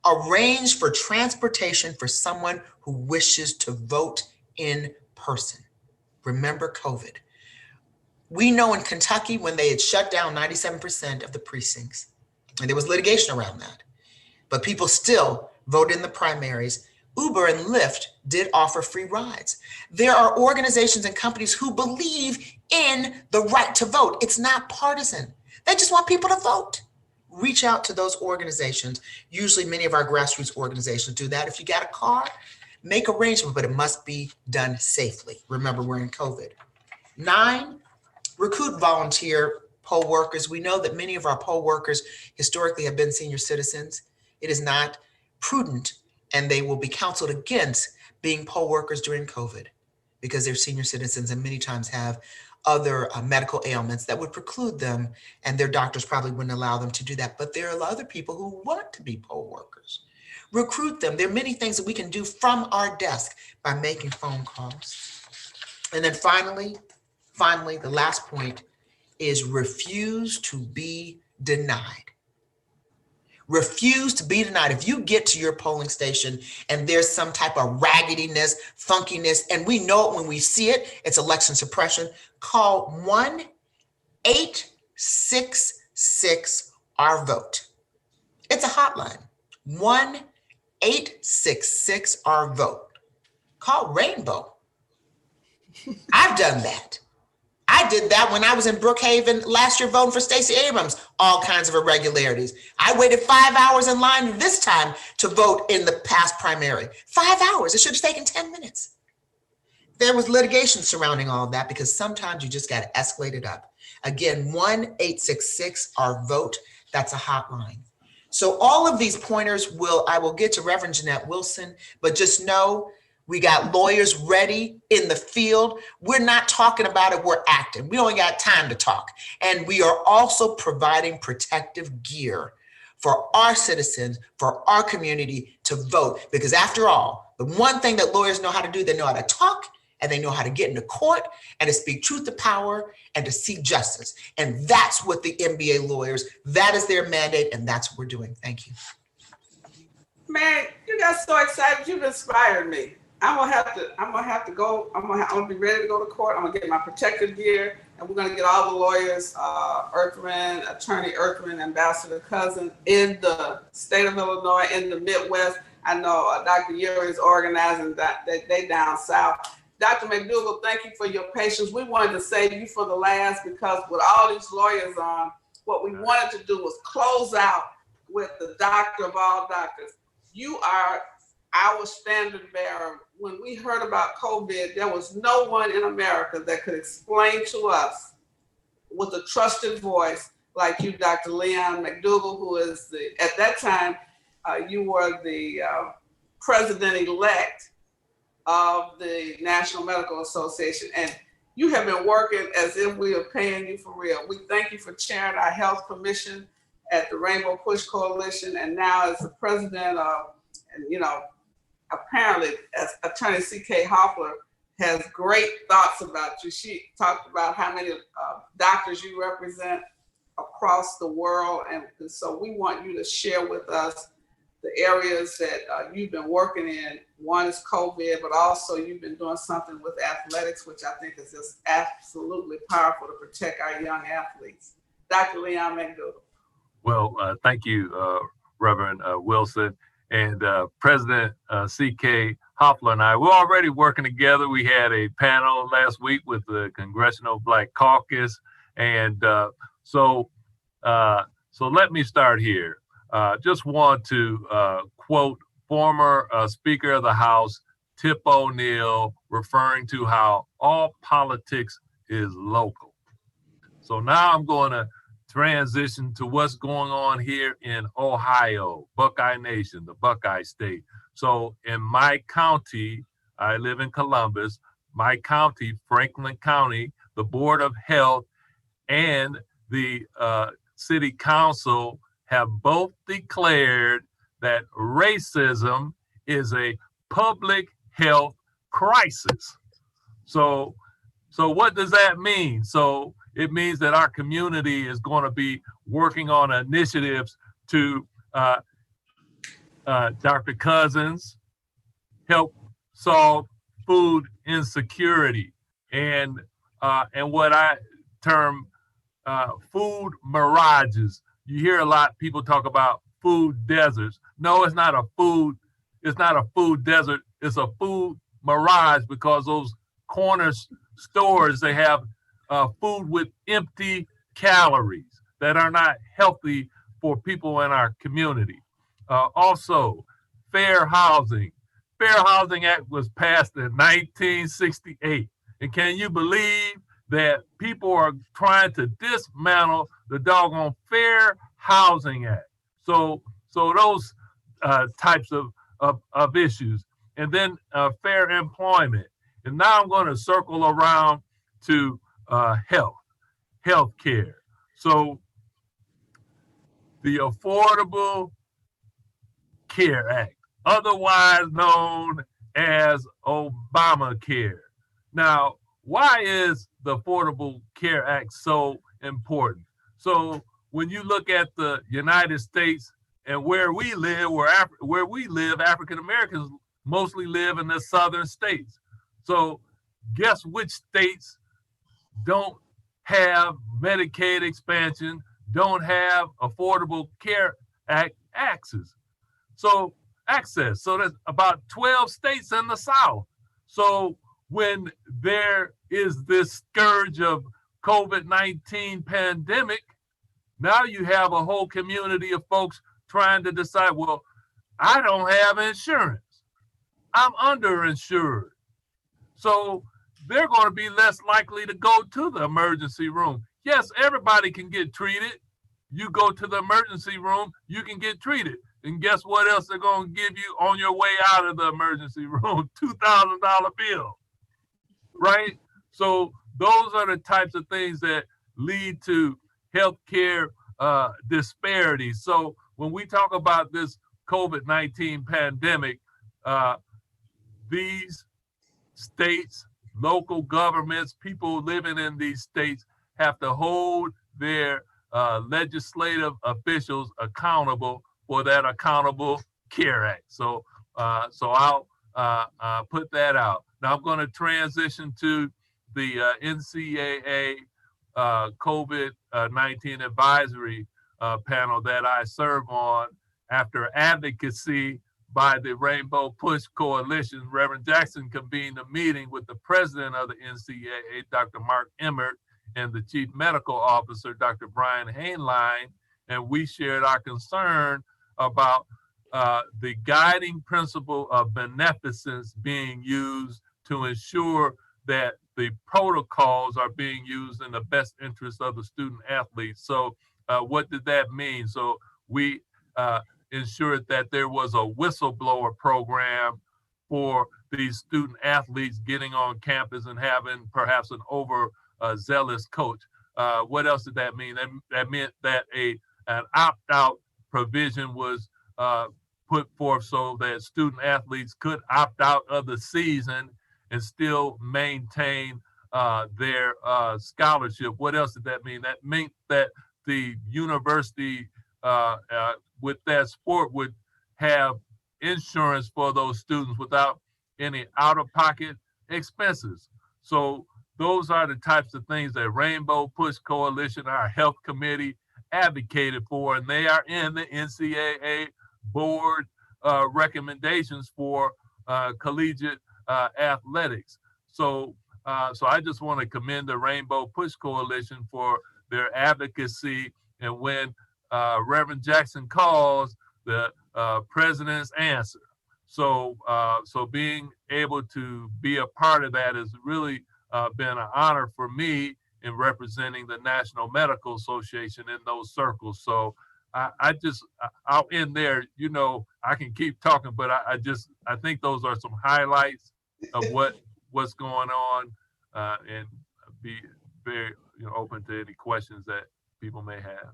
arrange for transportation for someone who wishes to vote in person. Remember COVID. We know in Kentucky when they had shut down 97% of the precincts, and there was litigation around that, but people still voted in the primaries. Uber and Lyft did offer free rides. There are organizations and companies who believe in the right to vote. It's not partisan. They just want people to vote. Reach out to those organizations. Usually many of our grassroots organizations do that. If you got a car, make arrangements, but it must be done safely. Remember, we're in COVID. 9, recruit volunteer poll workers. We know that many of our poll workers historically have been senior citizens. It is not prudent, and they will be counseled against being poll workers during COVID because they're senior citizens and many times have other medical ailments that would preclude them, and their doctors probably wouldn't allow them to do that. But there are other people who want to be poll workers. Recruit them. There are many things that we can do from our desk by making phone calls. And then finally, the last point is refuse to be denied. Refuse to be denied. If you get to your polling station and there's some type of raggediness, funkiness, and we know it when we see it, it's election suppression, call 1-866-our-VOTE. It's a hotline, 1-866-our-VOTE. Call Rainbow. I've done that. I did that when I was in Brookhaven last year voting for Stacey Abrams, all kinds of irregularities. I waited 5 hours in line this time to vote in the past primary. 5 hours, it should have taken 10 minutes. There was litigation surrounding all of that because sometimes you just got to escalate it up. Again, 1-866-our-VOTE, that's a hotline. So all of these pointers I will get to Reverend Jeanette Wilson, but just know we got lawyers ready in the field. We're not talking about it, we're acting. We only got time to talk. And we are also providing protective gear for our citizens, for our community to vote. Because after all, the one thing that lawyers know how to do, they know how to talk and they know how to get into court and to speak truth to power and to seek justice. And that's what the MBA lawyers, that is their mandate, and that's what we're doing. Thank you. Man, you got so excited. You've inspired me. I'm gonna have to go. I'm gonna be ready to go to court. I'm gonna get my protective gear, and we're gonna get all the lawyers, Attorney Earthman, Ambassador Cousin, in the state of Illinois, in the Midwest. I know Dr. Uri is organizing that they down south. Dr. McDougall, thank you for your patience. We wanted to save you for the last because with all these lawyers on, what we wanted to do was close out with the doctor of all doctors. You are our standard bearer. When we heard about COVID, there was no one in America that could explain to us with a trusted voice like you, Dr. Leon McDougall, who is at that time, you were the president-elect of the National Medical Association. And you have been working as if we are paying you for real. We thank you for chairing our health commission at the Rainbow Push Coalition. And now as the president of, apparently, as Attorney C.K. Hoffler has great thoughts about you. She talked about how many doctors you represent across the world. And so we want you to share with us the areas that you've been working in. One is COVID, but also you've been doing something with athletics, which I think is just absolutely powerful to protect our young athletes. Dr. Leon McDougall. Well, thank you, Reverend Wilson. And President C.K. Hoffler and I, we're already working together. We had a panel last week with the Congressional Black Caucus. And so let me start here. Just want to quote former Speaker of the House, Tip O'Neill, referring to how all politics is local. So now I'm going to transition to what's going on here in Ohio, Buckeye Nation, the Buckeye State. So in my county, I live in Columbus, my county, Franklin County, the Board of Health and the City Council have both declared that racism is a public health crisis. So what does that mean? So it means that our community is going to be working on initiatives to, Dr. Cousins, help solve food insecurity and what I term food mirages. You hear a lot of people talk about food deserts. No, it's not a food desert. It's a food mirage, because those corner stores, they have food with empty calories that are not healthy for people in our community. Also, fair housing. Fair Housing Act was passed in 1968. And can you believe that people are trying to dismantle the doggone Fair Housing Act? So those types of issues. And then fair employment. And now I'm going to circle around to health care. So the Affordable Care Act, otherwise known as Obamacare. Now, why is the Affordable Care Act so important? So when you look at the United States and where we live, African Americans mostly live in the southern states. So guess which states don't have Medicaid expansion, don't have Affordable Care Act access? So there's about 12 states in the South. So when there is this scourge of COVID-19 pandemic, now you have a whole community of folks trying to decide, well, I don't have insurance. I'm underinsured. So they're going to be less likely to go to the emergency room. Yes, everybody can get treated. You go to the emergency room, you can get treated. And guess what else they're going to give you on your way out of the emergency room? $2,000 bill, right? So those are the types of things that lead to healthcare disparities. So when we talk about this COVID-19 pandemic, these states, local governments, people living in these states have to hold their legislative officials accountable for that Accountable Care Act. So I'll put that out. Now I'm going to transition to the NCAA COVID-19 advisory panel that I serve on after advocacy by the Rainbow Push Coalition. Reverend Jackson convened a meeting with the president of the NCAA, Dr. Mark Emmert, and the chief medical officer, Dr. Brian Hainline, and we shared our concern about the guiding principle of beneficence being used to ensure that the protocols are being used in the best interest of the student athletes. So what did that mean? So we ensured that there was a whistleblower program for these student athletes getting on campus and having perhaps an overzealous coach. What else did that mean? That meant that an opt-out provision was put forth so that student athletes could opt out of the season and still maintain their scholarship. What else did that mean? That meant that the university with that sport would have insurance for those students without any out-of-pocket expenses. So those are the types of things that Rainbow Push Coalition, our health committee, advocated for, and they are in the NCAA board recommendations for collegiate athletics. So I just want to commend the Rainbow Push Coalition for their advocacy, and when Reverend Jackson calls, the president's answer. So being able to be a part of that has really been an honor for me in representing the National Medical Association in those circles. So I'll end there. You know, I can keep talking, but I think those are some highlights of what's going on, and be very open to any questions that people may have.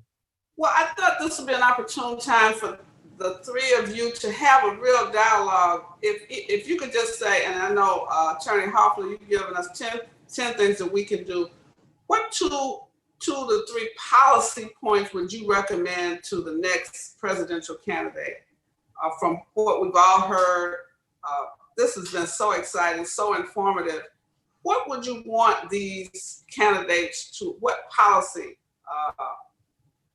Well, I thought this would be an opportune time for the three of you to have a real dialogue. If you could just say, and I know Attorney Hoffler, you've given us 10 things that we can do. What two to three policy points would you recommend to the next presidential candidate? From what we've all heard, this has been so exciting, so informative. What would you want these candidates to, what policy,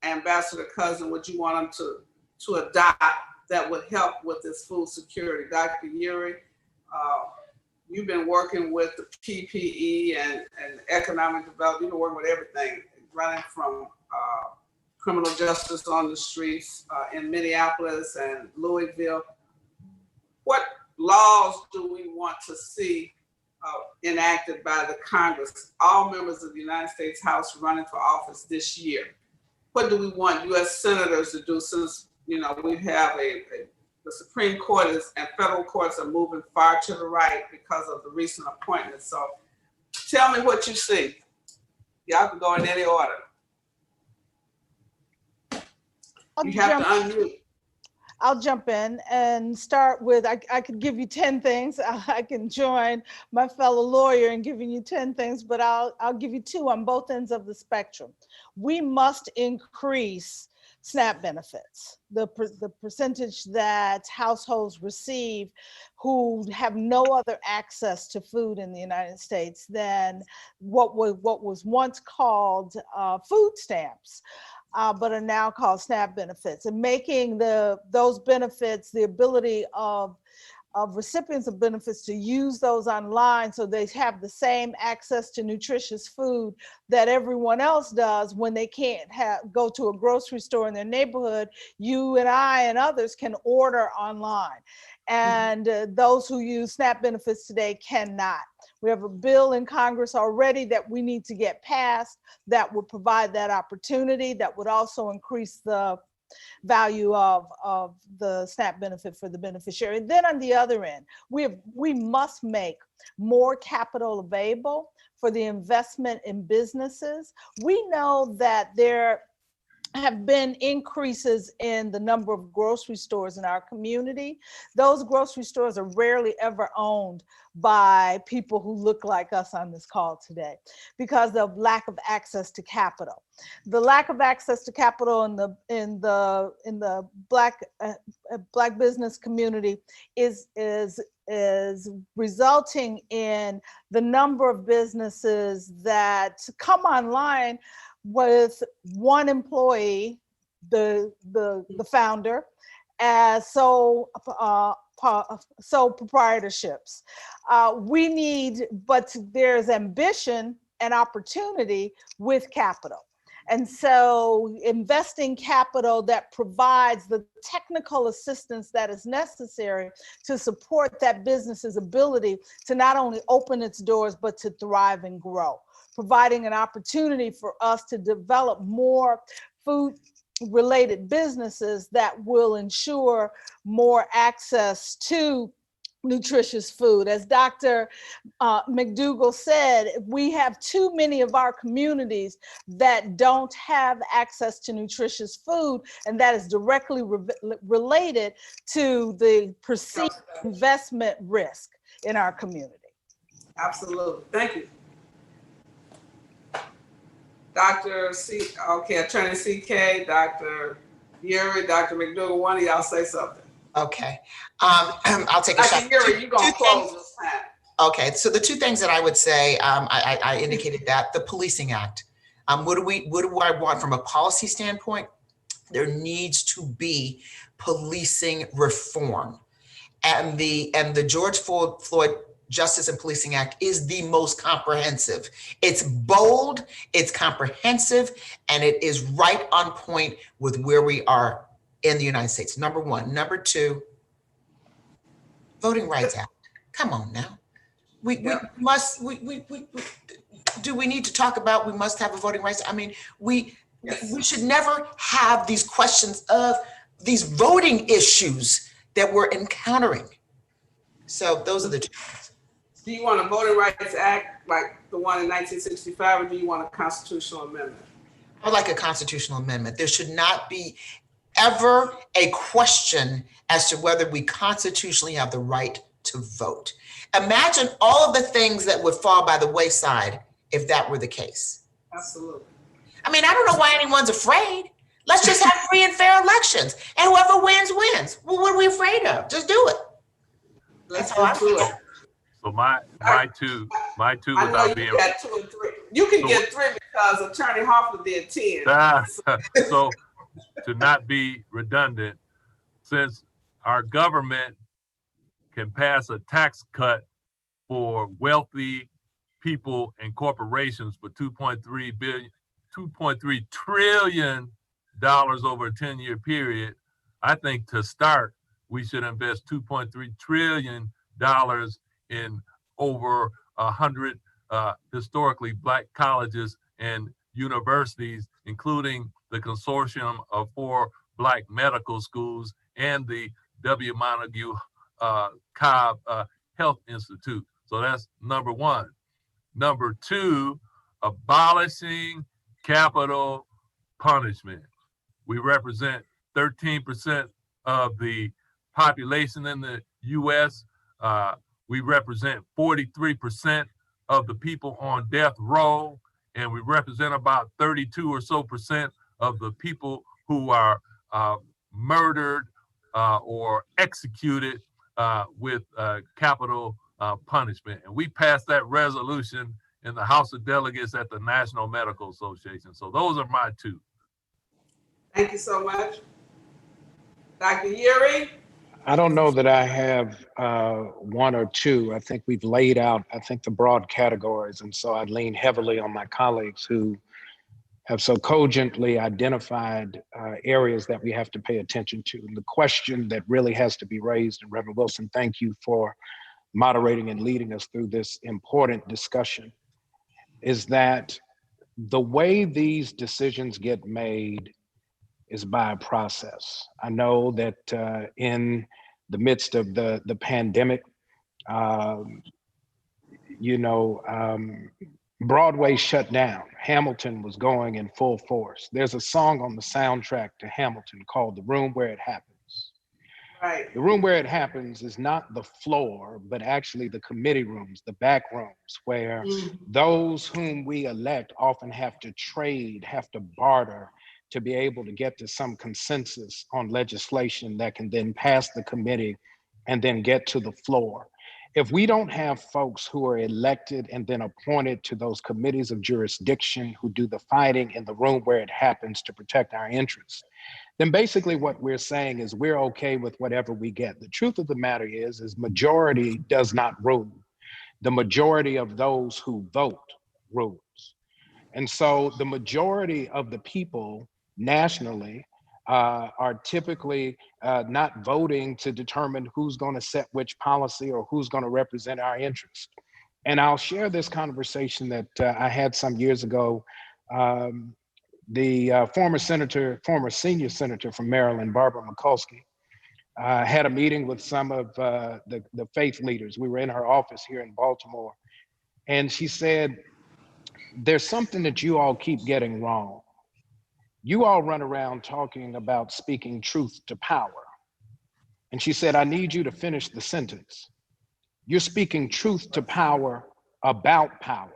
Ambassador Cousin, would you want them to adopt that would help with this food security? Dr. Yuri, you've been working with the PPE and economic development. You've been working with everything, running from criminal justice on the streets in Minneapolis and Louisville. What laws do we want to see enacted by the Congress, all members of the United States House running for office this year? What do we want U.S. senators to do, since we have the Supreme Court and federal courts are moving far to the right because of the recent appointments? So tell me what you see. Y'all can go in any order. You have to unmute. I'll jump in and start with, I could give you 10 things. I can join my fellow lawyer in giving you 10 things, but I'll give you 2 on both ends of the spectrum. We must increase SNAP benefits, the percentage that households receive who have no other access to food in the United States than what was once called food stamps. But are now called SNAP benefits, and making those benefits, the ability of recipients of benefits to use those online so they have the same access to nutritious food that everyone else does when they can't go to a grocery store in their neighborhood. You and I and others can order online, and those who use SNAP benefits today cannot. We have a bill in Congress already that we need to get passed that would provide that opportunity, that would also increase the value of the SNAP benefit for the beneficiary. And then on the other end, we must make more capital available for the investment in businesses. We know that there have been increases in the number of grocery stores in our community. Those grocery stores are rarely ever owned by people who look like us on this call today because of lack of access to capital. The lack of access to capital in the Black business community is resulting in the number of businesses that come online with one employee, the founder, as sole proprietorships. But there's ambition and opportunity with capital. And so investing capital that provides the technical assistance that is necessary to support that business's ability to not only open its doors, but to thrive and grow, providing an opportunity for us to develop more food-related businesses that will ensure more access to nutritious food. As Dr. McDougall said, we have too many of our communities that don't have access to nutritious food, and that is directly related to the perceived investment risk in our community. Absolutely. Thank you. Attorney CK, Dr. Yuri, Dr. McDougall, one of y'all say something. Okay. I'll take a shot. Dr. Yuri, you're going to close this time. Okay. So the 2 things that I would say, I indicated that the Policing Act. What do I want from a policy standpoint? There needs to be policing reform. And the George Floyd Justice and Policing Act is the most comprehensive. It's bold, it's comprehensive, and it is right on point with where we are in the United States. Number 1. Number 2, Voting Rights Act. Come on now. Do we need to talk about we must have a voting rights? I mean, we should never have these questions of these voting issues that we're encountering. So those are the 2 things. Do you want a Voting Rights Act like the one in 1965, or do you want a constitutional amendment? I would like a constitutional amendment. There should not be ever a question as to whether we constitutionally have the right to vote. Imagine all of the things that would fall by the wayside if that were the case. Absolutely. I mean, I don't know why anyone's afraid. Let's just have free and fair elections, and whoever wins, wins. Well, what are we afraid of? Just do it. Let's That's do all it. So my two I know without you being got 2 and 3. You can get 3 because Attorney Hoffler did 10. so to not be redundant, since our government can pass a tax cut for wealthy people and corporations for $2.3 trillion over a 10-year period, I think to start, we should invest $2.3 trillion in over 100 historically Black colleges and universities, including the consortium of 4 Black medical schools and the W. Montague Cobb Health Institute. So that's number 1. Number 2, abolishing capital punishment. We represent 13% of the population in the U.S. We represent 43% of the people on death row, and we represent about 32 or so percent of the people who are murdered or executed with capital punishment. And we passed that resolution in the House of Delegates at the National Medical Association. So those are my 2. Thank you so much. Dr. Yuri? I don't know that I have 1 or 2. I think we've laid out, the broad categories. And so I'd lean heavily on my colleagues who have so cogently identified areas that we have to pay attention to. And the question that really has to be raised, and Reverend Wilson, thank you for moderating and leading us through this important discussion, is that the way these decisions get made is by a process. I know that in the midst of the pandemic, Broadway shut down. Hamilton was going in full force. There's a song on the soundtrack to Hamilton called "The Room Where It Happens." Right. The room where it happens is not the floor, but actually the committee rooms, the back rooms, where those whom we elect often have to trade, have to barter to be able to get to some consensus on legislation that can then pass the committee and then get to the floor. If we don't have folks who are elected and then appointed to those committees of jurisdiction who do the fighting in the room where it happens to protect our interests, then basically what we're saying is we're okay with whatever we get. The truth of the matter is majority does not rule. The majority of those who vote rules. And so the majority of the people nationally are typically not voting to determine who's going to set which policy or who's going to represent our interests. And I'll share this conversation that I had some years ago. The former senior senator from Maryland, Barbara Mikulski, had a meeting with some of the faith leaders. We were in her office here in Baltimore. And she said, there's something that you all keep getting wrong. You all run around talking about speaking truth to power. And she said, I need you to finish the sentence. You're speaking truth to power about power.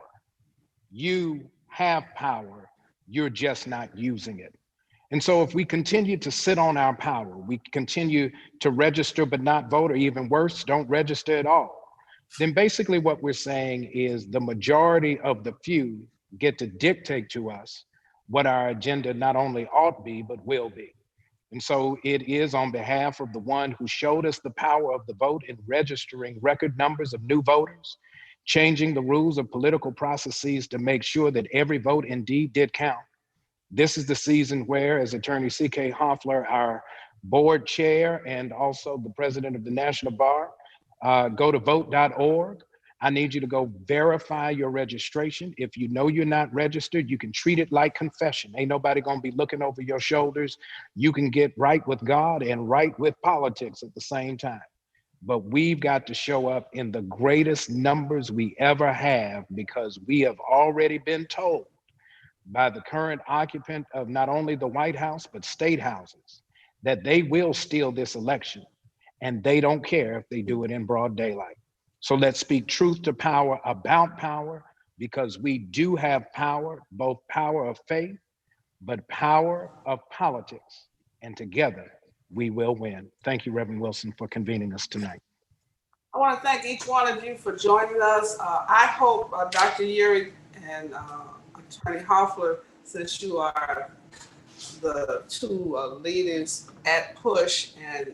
You have power, you're just not using it. And so if we continue to sit on our power, we continue to register but not vote, or even worse, don't register at all, then basically what we're saying is the majority of the few get to dictate to us what our agenda not only ought be, but will be. And so it is on behalf of the one who showed us the power of the vote in registering record numbers of new voters, changing the rules of political processes to make sure that every vote indeed did count. This is the season where, as Attorney C.K. Hoffler, our board chair and also the president of the National Bar, go to vote.org. I need you to go verify your registration. If you know you're not registered, you can treat it like confession. Ain't nobody gonna be looking over your shoulders. You can get right with God and right with politics at the same time. But we've got to show up in the greatest numbers we ever have, because we have already been told by the current occupant of not only the White House, but state houses, that they will steal this election, and they don't care if they do it in broad daylight. So let's speak truth to power about power, because we do have power, both power of faith, but power of politics. And together we will win. Thank you, Reverend Wilson, for convening us tonight. I want to thank each one of you for joining us. I hope Dr. Yuri and Attorney Hoffler, since you are the two leaders at PUSH, and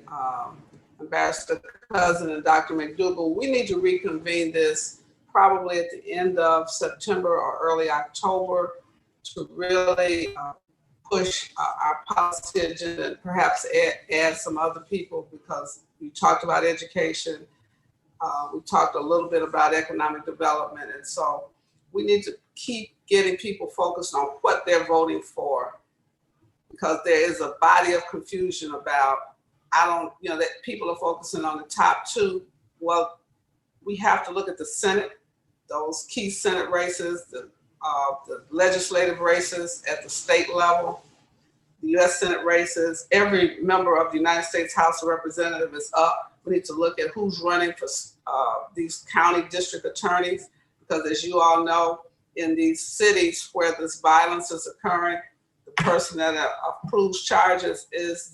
Ambassador Cousin and Dr. McDougall, we need to reconvene this probably at the end of September or early October to really push our policy agenda and perhaps add some other people, because we talked about education. We talked a little bit about economic development. And so we need to keep getting people focused on what they're voting for, because there is a body of confusion about, that people are focusing on the top two. Well, we have to look at the Senate, those key Senate races, the legislative races at the state level, the US Senate races. Every member of the United States House of Representatives is up. We need to look at who's running for these county district attorneys, because as you all know, in these cities where this violence is occurring, the person that approves charges is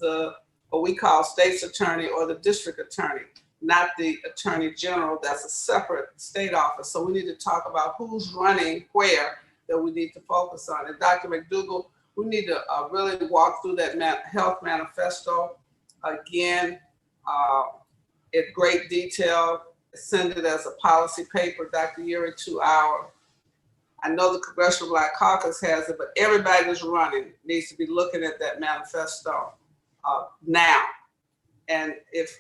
what we call state's attorney or the district attorney, not the attorney general. That's a separate state office. So we need to talk about who's running where that we need to focus on. And Dr. McDougall, we need to really walk through that health manifesto again in great detail, send it as a policy paper, Dr. Yuri, to I know the Congressional Black Caucus has it, but everybody that's running needs to be looking at that manifesto now. And if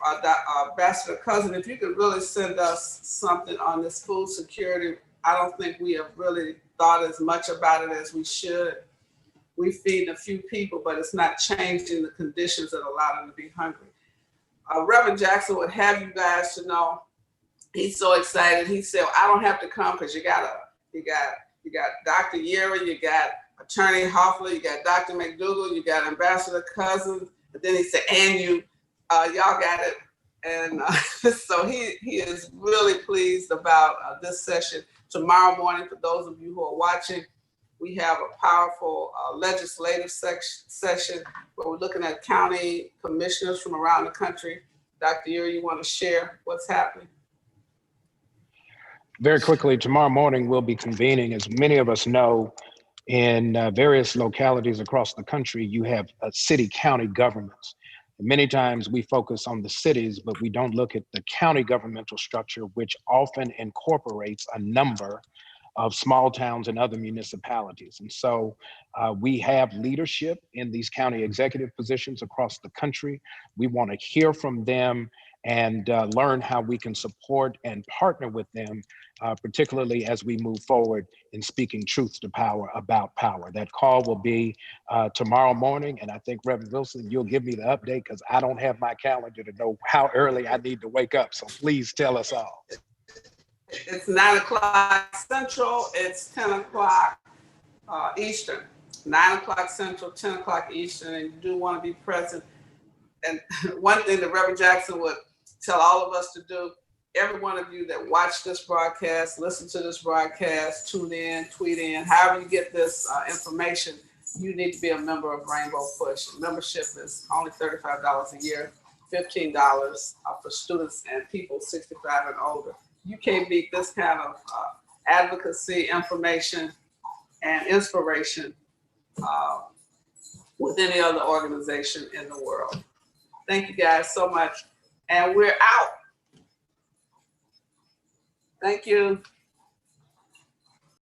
Ambassador Cousin, if you could really send us something on this food security, I don't think we have really thought as much about it as we should. We feed a few people, but it's not changing the conditions that allow them to be hungry. Reverend Jackson would have you guys to know, he's so excited. He said, I don't have to come because you got Dr. Yuri, you got Attorney Hoffler, you got Dr. McDougall, you got Ambassador Cousin, but then he said, and y'all got it. And so he is really pleased about this session. Tomorrow morning, for those of you who are watching, we have a powerful legislative session where we're looking at county commissioners from around the country. Dr. Yuri, you want to share what's happening? Very quickly, tomorrow morning we'll be convening, as many of us know, in various localities across the country, you have city county governments. Many times we focus on the cities, but we don't look at the county governmental structure, which often incorporates a number of small towns and other municipalities. And so we have leadership in these county executive positions across the country. We want to hear from them and learn how we can support and partner with them, particularly as we move forward in speaking truth to power about power. That call will be tomorrow morning, and I think Reverend Wilson, you'll give me the update because I don't have my calendar to know how early I need to wake up, so please tell us all. It's 9 o'clock Central, it's 10 o'clock Eastern. 9 o'clock Central, 10 o'clock Eastern, and you do want to be present. And one thing that Reverend Jackson would tell all of us to do, every one of you that watch this broadcast, listen to this broadcast, tune in, tweet in, however you get this information, you need to be a member of Rainbow Push. Membership is only $35 a year, $15 for students and people 65 and older. You can't beat this kind of advocacy, information, and inspiration with any other organization in the world. Thank you guys so much. And we're out. Thank you.